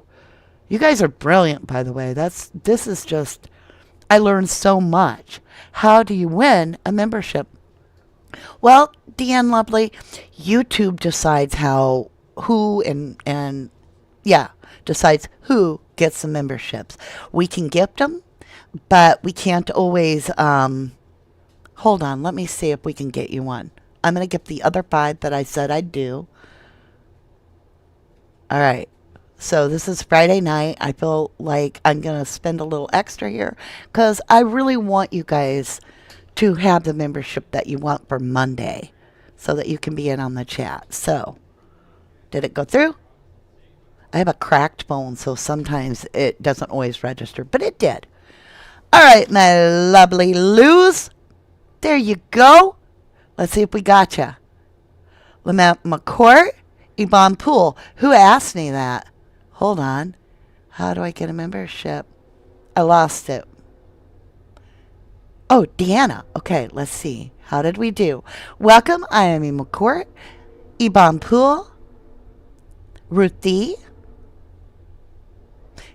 You guys are brilliant, by the way. This is just, I learned so much. How do you win a membership? Well, Deanne Lovely, YouTube decides decides who gets the memberships. We can gift them, but we can't always, hold on, let me see if we can get you one. I'm going to gift the other 5 that I said I'd do. All right. So this is Friday night. I feel like I'm going to spend a little extra here because I really want you guys to have the membership that you want for Monday so that you can be in on the chat. So, did it go through? I have a cracked phone, so sometimes it doesn't always register, but it did. All right, my lovely Luz. There you go. Let's see if we got you. Lamont McCourt, Yvonne Poole. Who asked me that? Hold on. How do I get a membership? I lost it. Oh, Deanna. Okay, let's see. How did we do? Welcome, I am McCourt, Yvonne Poole, Ruthie,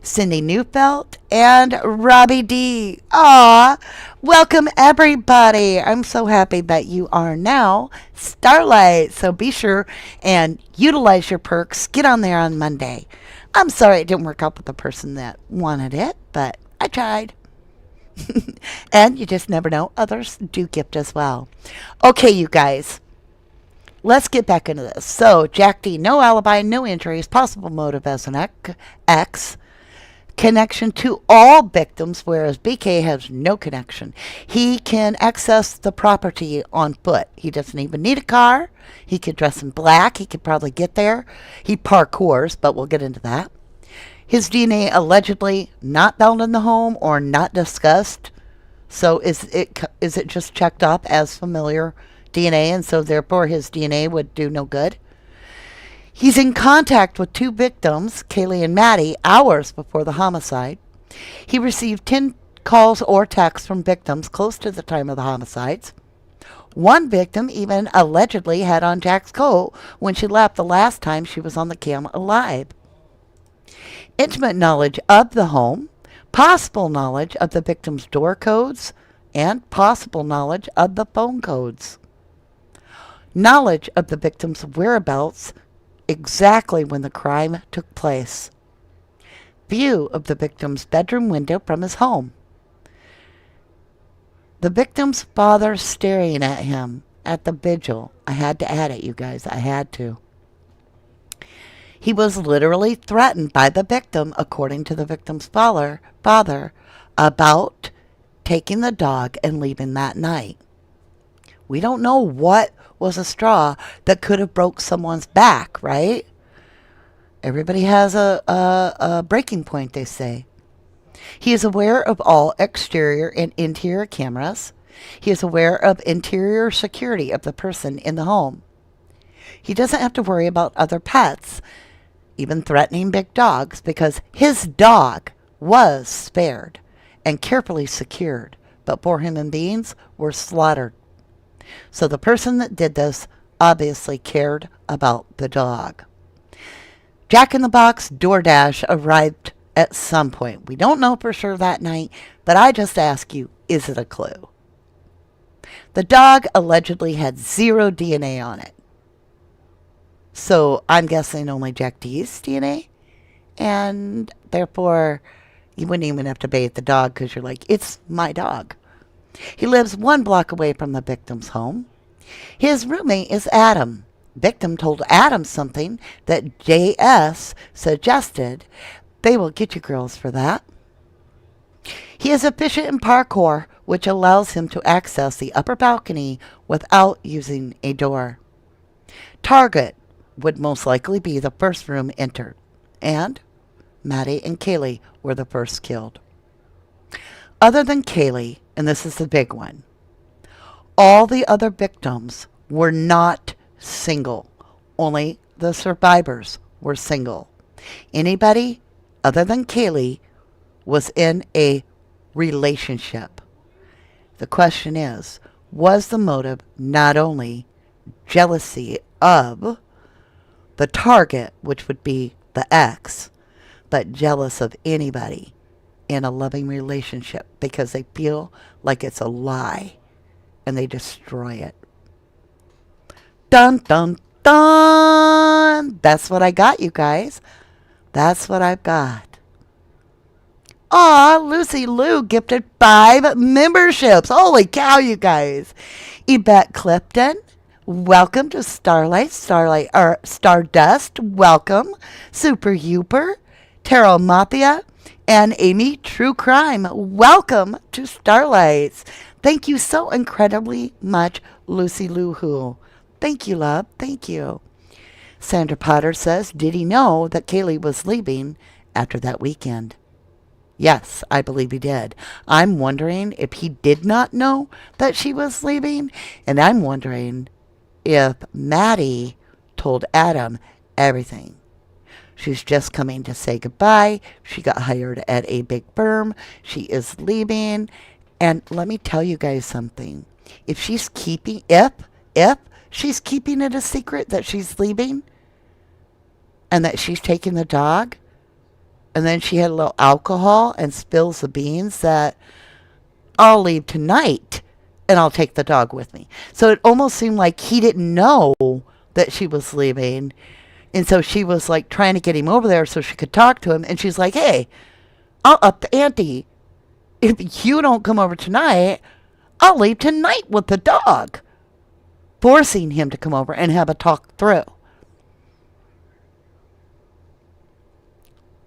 Cindy Neufeld, and Robbie D. Aw, welcome everybody. I'm so happy that you are now Starlight. So be sure and utilize your perks. Get on there on Monday. I'm sorry it didn't work out with the person that wanted it, but I tried. And you just never know. Others do gift as well. Okay, you guys. Let's get back into this. So, Jack D, no alibi, no injuries, possible motive as an X. Connection to all victims, whereas BK has no connection. He can access the property on foot. He doesn't even need a car. He could dress in black. He could probably get there. He parkours, but we'll get into that. His DNA allegedly not found in the home or not discussed. So is it just checked up as familiar DNA, and so therefore his DNA would do no good? He's in contact with 2 victims, Kaylee and Maddie, hours before the homicide. He received 10 calls or texts from victims close to the time of the homicides. One victim even allegedly had on Jack's coat when she left the last time she was on the cam alive. Intimate knowledge of the home, possible knowledge of the victim's door codes, and possible knowledge of the phone codes. Knowledge of the victim's whereabouts exactly when the crime took place. View of the victim's bedroom window from his home. The victim's father staring at him at the vigil. I had to add it, you guys. I had to. He was literally threatened by the victim, according to the victim's father, about taking the dog and leaving that night. We don't know what was a straw that could have broke someone's back, right? Everybody has a breaking point, they say. He is aware of all exterior and interior cameras. He is aware of interior security of the person in the home. He doesn't have to worry about other pets, even threatening big dogs, because his dog was spared and carefully secured, but 4 human beings were slaughtered. So the person that did this obviously cared about the dog. Jack in the Box DoorDash arrived at some point. We don't know for sure that night, but I just ask you, is it a clue? The dog allegedly had 0 DNA on it. So I'm guessing only Jack D's DNA. And therefore, you wouldn't even have to bathe the dog because you're like, it's my dog. He lives 1 block away from the victim's home. His roommate is Adam. Victim told Adam something that JS suggested. They will get you girls for that. He is efficient in parkour, which allows him to access the upper balcony without using a door. Target would most likely be the first room entered, and Maddie and Kaylee were the first killed. Other than Kaylee, and this is the big one, all the other victims were not single. Only the survivors were single. Anybody other than Kaylee was in a relationship. The question is, was the motive not only jealousy of the target, which would be the ex, but jealous of anybody in a loving relationship because they feel like it's a lie and they destroy it? Dun, dun, dun! That's what I got, you guys. That's what I've got. Aw, Lucy Lou gifted 5 memberships. Holy cow, you guys. Yvette Clifton, welcome to Stardust, welcome. Super Huper, Tarot Mafia, and Amy True Crime, welcome to Starlights. Thank you so incredibly much, Lucy Lou Who. Thank you, love. Thank you. Sandra Potter says, did he know that Kaylee was leaving after that weekend? Yes, I believe he did. I'm wondering if he did not know that she was leaving, and I'm wondering if Maddie told Adam everything. She's just coming to say goodbye. She got hired at a big firm. She is leaving. And let me tell you guys something. If she's keeping it a secret that she's leaving and that she's taking the dog, and then she had a little alcohol and spills the beans that I'll leave tonight and I'll take the dog with me. So it almost seemed like he didn't know that she was leaving. And so she was like trying to get him over there so she could talk to him. And she's like, hey, I'll up the ante. If you don't come over tonight, I'll leave tonight with the dog. Forcing him to come over and have a talk through.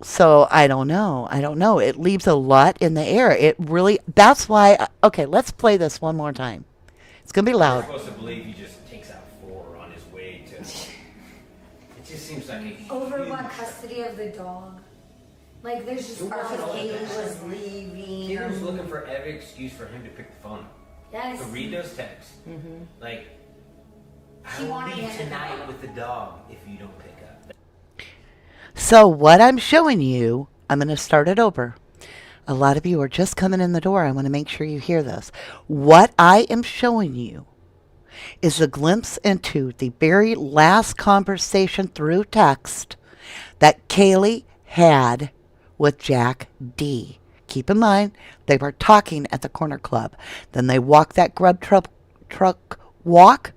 So I don't know. It leaves a lot in the air. It really, that's why, okay, let's play this one more time. It's going to be You're loud. supposed to believe he just takes out 4 on his way to. It just seems like a Overwhelmed huge- custody of the dog. Like there's just It wasn't all Kaylee that. was leaving. He was looking for every excuse for him to pick the phone up. Yes. To read those texts. Like, She I will wanted leave him to tonight know. with the dog if you don't pick up. So what I'm showing you, I'm going to start it over. A lot of you are just coming in the door. I want to make sure you hear this. What I am showing you is a glimpse into the very last conversation through text that Kaylee had with Jack D. Keep in mind, they were talking at the corner club. Then they walked that grub truck walk.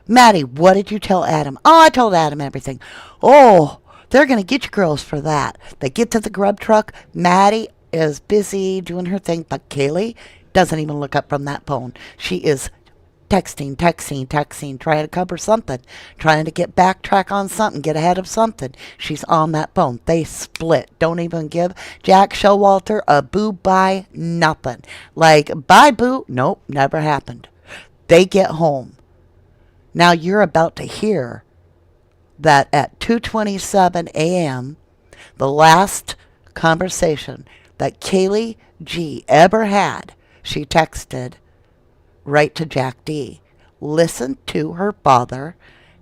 Maddie, what did you tell Adam? Oh, I told Adam everything. Oh, they're going to get you girls for that. They get to the grub truck. Maddie is busy doing her thing, but Kaylee doesn't even look up from that phone. She is texting, trying to cover something, trying to get backtrack on something, get ahead of something. She's on that phone. They split. Don't even give Jack Showalter a boo bye, nothing. Like, bye boo. Nope, never happened. They get home. Now you're about to hear that at 2:27 a.m., the last conversation that Kaylee G ever had, she texted right to Jack D. Listen to her father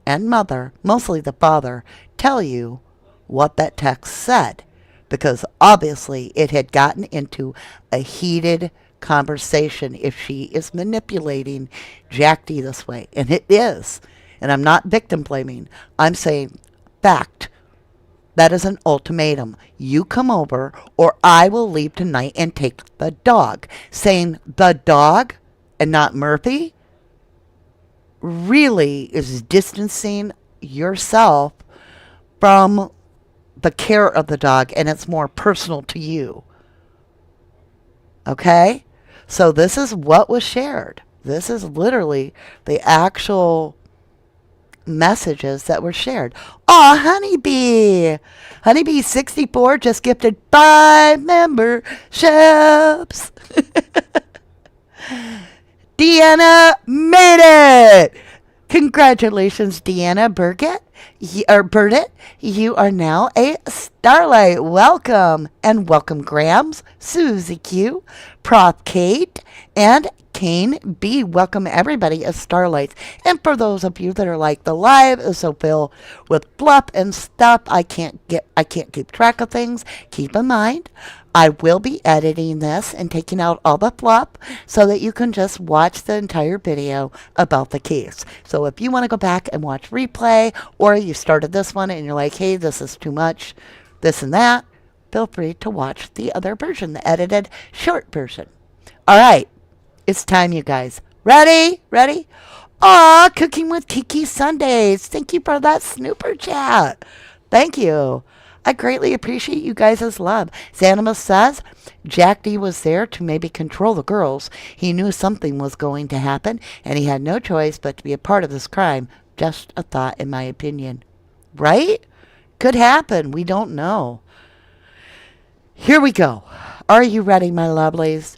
and mother, mostly the father, tell you what that text said. Because obviously it had gotten into a heated conversation if she is manipulating Jack D this way. And it is. And I'm not victim blaming. I'm saying fact. That is an ultimatum. You come over or I will leave tonight and take the dog. Saying the dog and not Murphy really is distancing yourself from the care of the dog, and it's more personal to you. Okay? So this is what was shared. This is literally the actual messages that were shared. Aw, Honeybee! Honeybee 64 just gifted 5 memberships. Deanna made it! Congratulations, Deanna Burdett. You are now a Starlight. Welcome. And welcome, Grams, Susie Q, Prof. Kate, and Kane B. Welcome, everybody, as Starlights. And for those of you that are like, the live is so filled with fluff and stuff, I can't keep track of things. Keep in mind, I will be editing this and taking out all the fluff so that you can just watch the entire video about the case. So if you want to go back and watch replay, or you started this one and you're like, hey, this is too much, this and that, feel free to watch the other version, the edited short version. All right, it's time, you guys. Ready? Aw, Cooking with Kiki Sundays. Thank you for that snooper chat. Thank you. I greatly appreciate you guys' love. Xanima says, Jack D was there to maybe control the girls. He knew something was going to happen, and he had no choice but to be a part of this crime. Just a thought, in my opinion. Right? Could happen. We don't know. Here we go. Are you ready, my lovelies?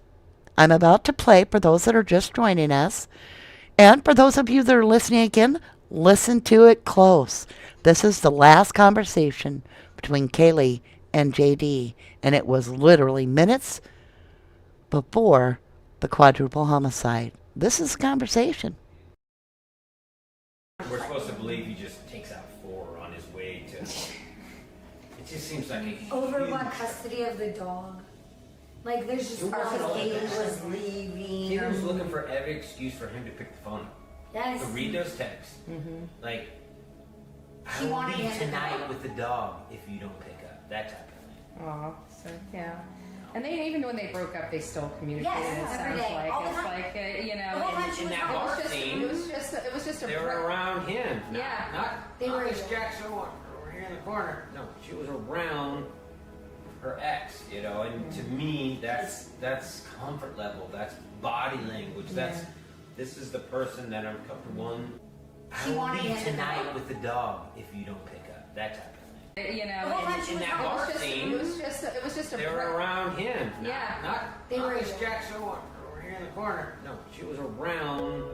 I'm about to play for those that are just joining us. And for those of you that are listening again, listen to it close. This is the last conversation between Kaylee and JD, and it was literally minutes before the quadruple homicide. This is a conversation. We're supposed to believe he just takes out 4 on his way to. It just seems like a Over huge- what custody of the dog? Like there's just Who parts knows? of Kaylee was leaving. He was looking for every excuse for him to pick the phone up. Yes. To read those texts. Like, He I will wanted leave him to tonight know. with the dog if you don't pick up. That type of thing. Aw, so yeah. And they even when they broke up, they still communicated. Yes, it every sounds day, like all the it's time. like you know. The whole time and- she in was that home. bar it scene, was just a. they were around him. Yeah. Not They were- Miss Jackson over here in the corner. No, she was around her ex, you know, and to me, that's comfort level. That's body language. This is the person that I'm one. I She will wanted leave him to tonight know. with the dog if you don't pick up. That type of thing. You know, The whole time and- she in was that home. bar it scene, was just a. they were around him. Yeah. Not They were- Miss Jackson over here in the corner. No, she was around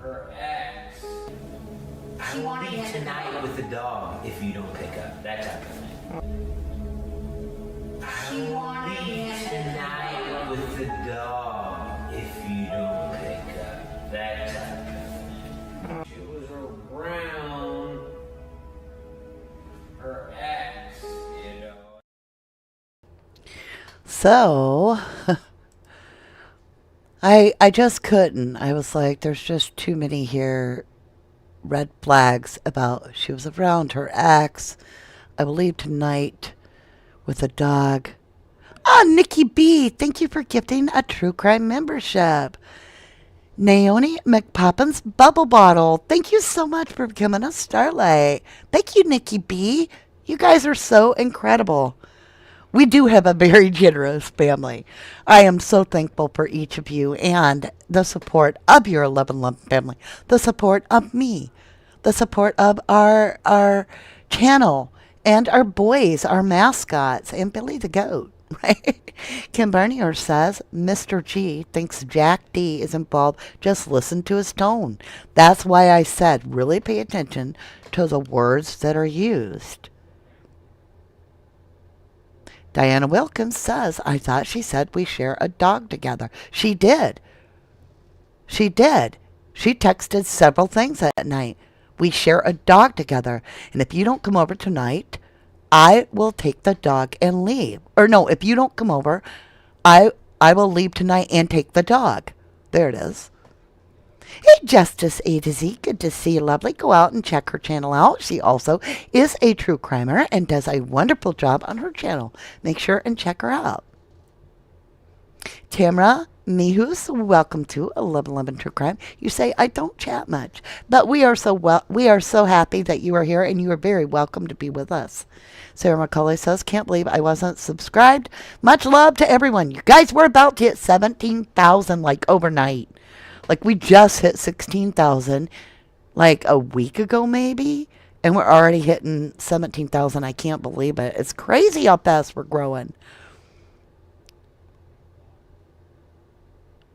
her ex. I She will wanted leave him to tonight know. with the dog if you don't pick up. That type of thing. She wanted him to Tonight with the dog if you don't pick up. That type of thing. She was around her ex, you know. So, I just couldn't. I was like, there's just too many here red flags about she was around her ex. I will leave tonight with a dog. Ah, Nikki B, thank you for gifting a True Crime membership. Naomi McPoppin's Bubble Bottle, thank you so much for becoming a Starlight. Thank you, Nikki B. You guys are so incredible. We do have a very generous family. I am so thankful for each of you and the support of your 1111 family, the support of me, the support of our channel, and our boys, our mascots, and Billy the Goat. Right? Kim Barnier says, Mr. G thinks Jack D is involved. Just listen to his tone. That's why I said really pay attention to the words that are used. Diana Wilkins says, I thought she said we share a dog together. She did. She did. She texted several things at night. We share a dog together. And if you don't come over tonight, I will take the dog and leave. Or no, if you don't come over, I will leave tonight and take the dog. There it is. Hey, Justice A to Z, good to see you, lovely. Go out and check her channel out. She also is a true crimer and does a wonderful job on her channel. Make sure and check her out. Tamara Mihus, welcome to 1111 True Crime. You say I don't chat much, but we are so happy that you are here, and you are very welcome to be with us. Sarah McCauley says, can't believe I wasn't subscribed. Much love to everyone. You guys were about to hit 17,000 like overnight. Like we just hit 16,000 like a week ago maybe, and we're already hitting 17,000. I can't believe it. It's crazy how fast we're growing.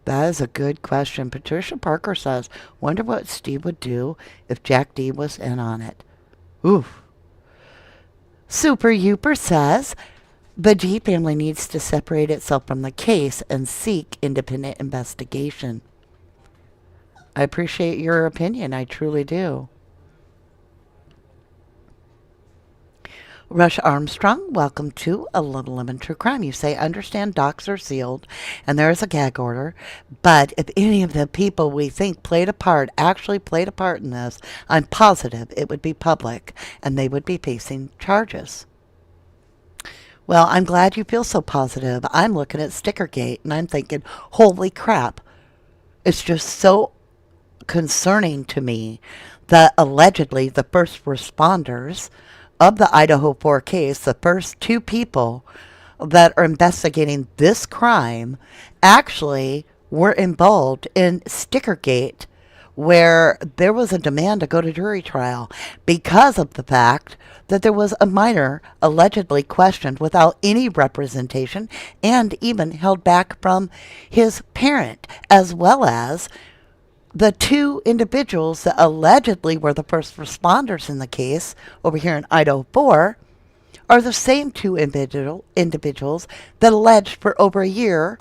That is a good question. Patricia Parker says, wonder what Steve would do if Jack D was in on it. Oof. Super Youper says, the D family needs to separate itself from the case and seek independent investigation. I appreciate your opinion. I truly do. Rush Armstrong, welcome to 1111 True Crime. You say, understand docs are sealed and there is a gag order, but if any of the people we think actually played a part in this, I'm positive it would be public and they would be facing charges. Well, I'm glad you feel so positive. I'm looking at Stickergate and I'm thinking, holy crap. It's just so concerning to me that allegedly the first responders of the Idaho4 case, the first 2 people that are investigating this crime, actually were involved in Stickergate, where there was a demand to go to jury trial because of the fact that there was a minor allegedly questioned without any representation and even held back from his parent, as well as the two individuals that allegedly were the first responders in the case over here in Idaho 4 are the same two individuals that alleged for over a year,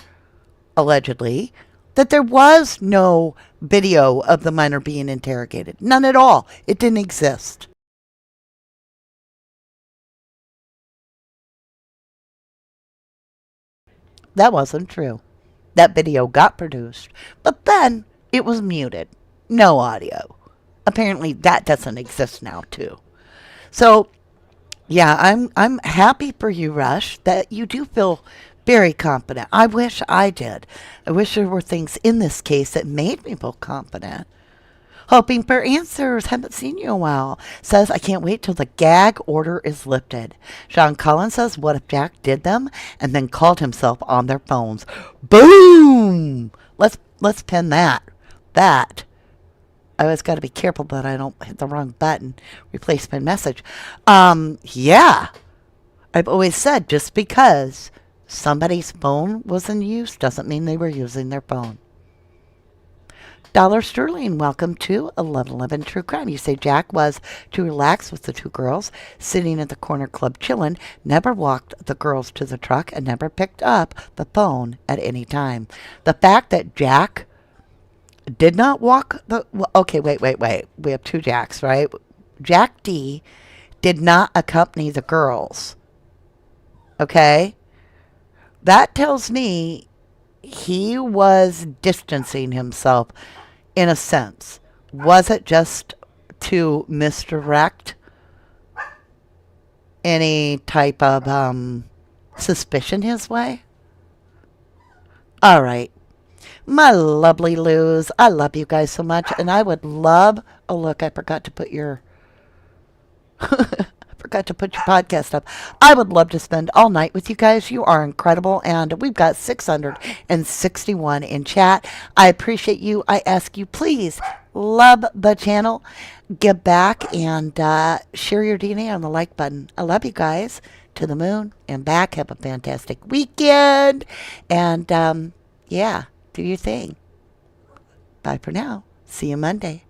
allegedly, that there was no video of the minor being interrogated. None at all. It didn't exist. That wasn't true. That video got produced, but then it was muted. No audio. Apparently that doesn't exist now too. So yeah, I'm happy for you, Rush, that you do feel very confident. I wish I did. I wish there were things in this case that made me feel confident. Hoping for answers. Haven't seen you in a while. Says, I can't wait till the gag order is lifted. Sean Collins says, what if Jack did them and then called himself on their phones? Boom! Let's pin that. That. I always got to be careful that I don't hit the wrong button. Replace my message. Yeah. I've always said just because somebody's phone was in use doesn't mean they were using their phone. Dollar Sterling, welcome to 1111 True Crime. You say Jack was too relaxed with the two girls sitting at the corner club chilling, never walked the girls to the truck, and never picked up the phone at any time. The fact that Jack did not walk the... Okay, wait. We have two Jacks, right? Jack D did not accompany the girls. Okay? That tells me he was distancing himself in a sense. Was it just to misdirect any type of suspicion his way? All right. My lovely Luz, I love you guys so much, and I would love... Oh, look, I forgot to put your... forgot to put your podcast up. I would love to spend all night with you guys. You are incredible, and we've got 661 in chat. I appreciate you. I ask you, please love the channel, give back, and share your DNA on the like button. I love you guys. To the moon and back. Have a fantastic weekend, and yeah, do your thing. Bye for now. See you Monday.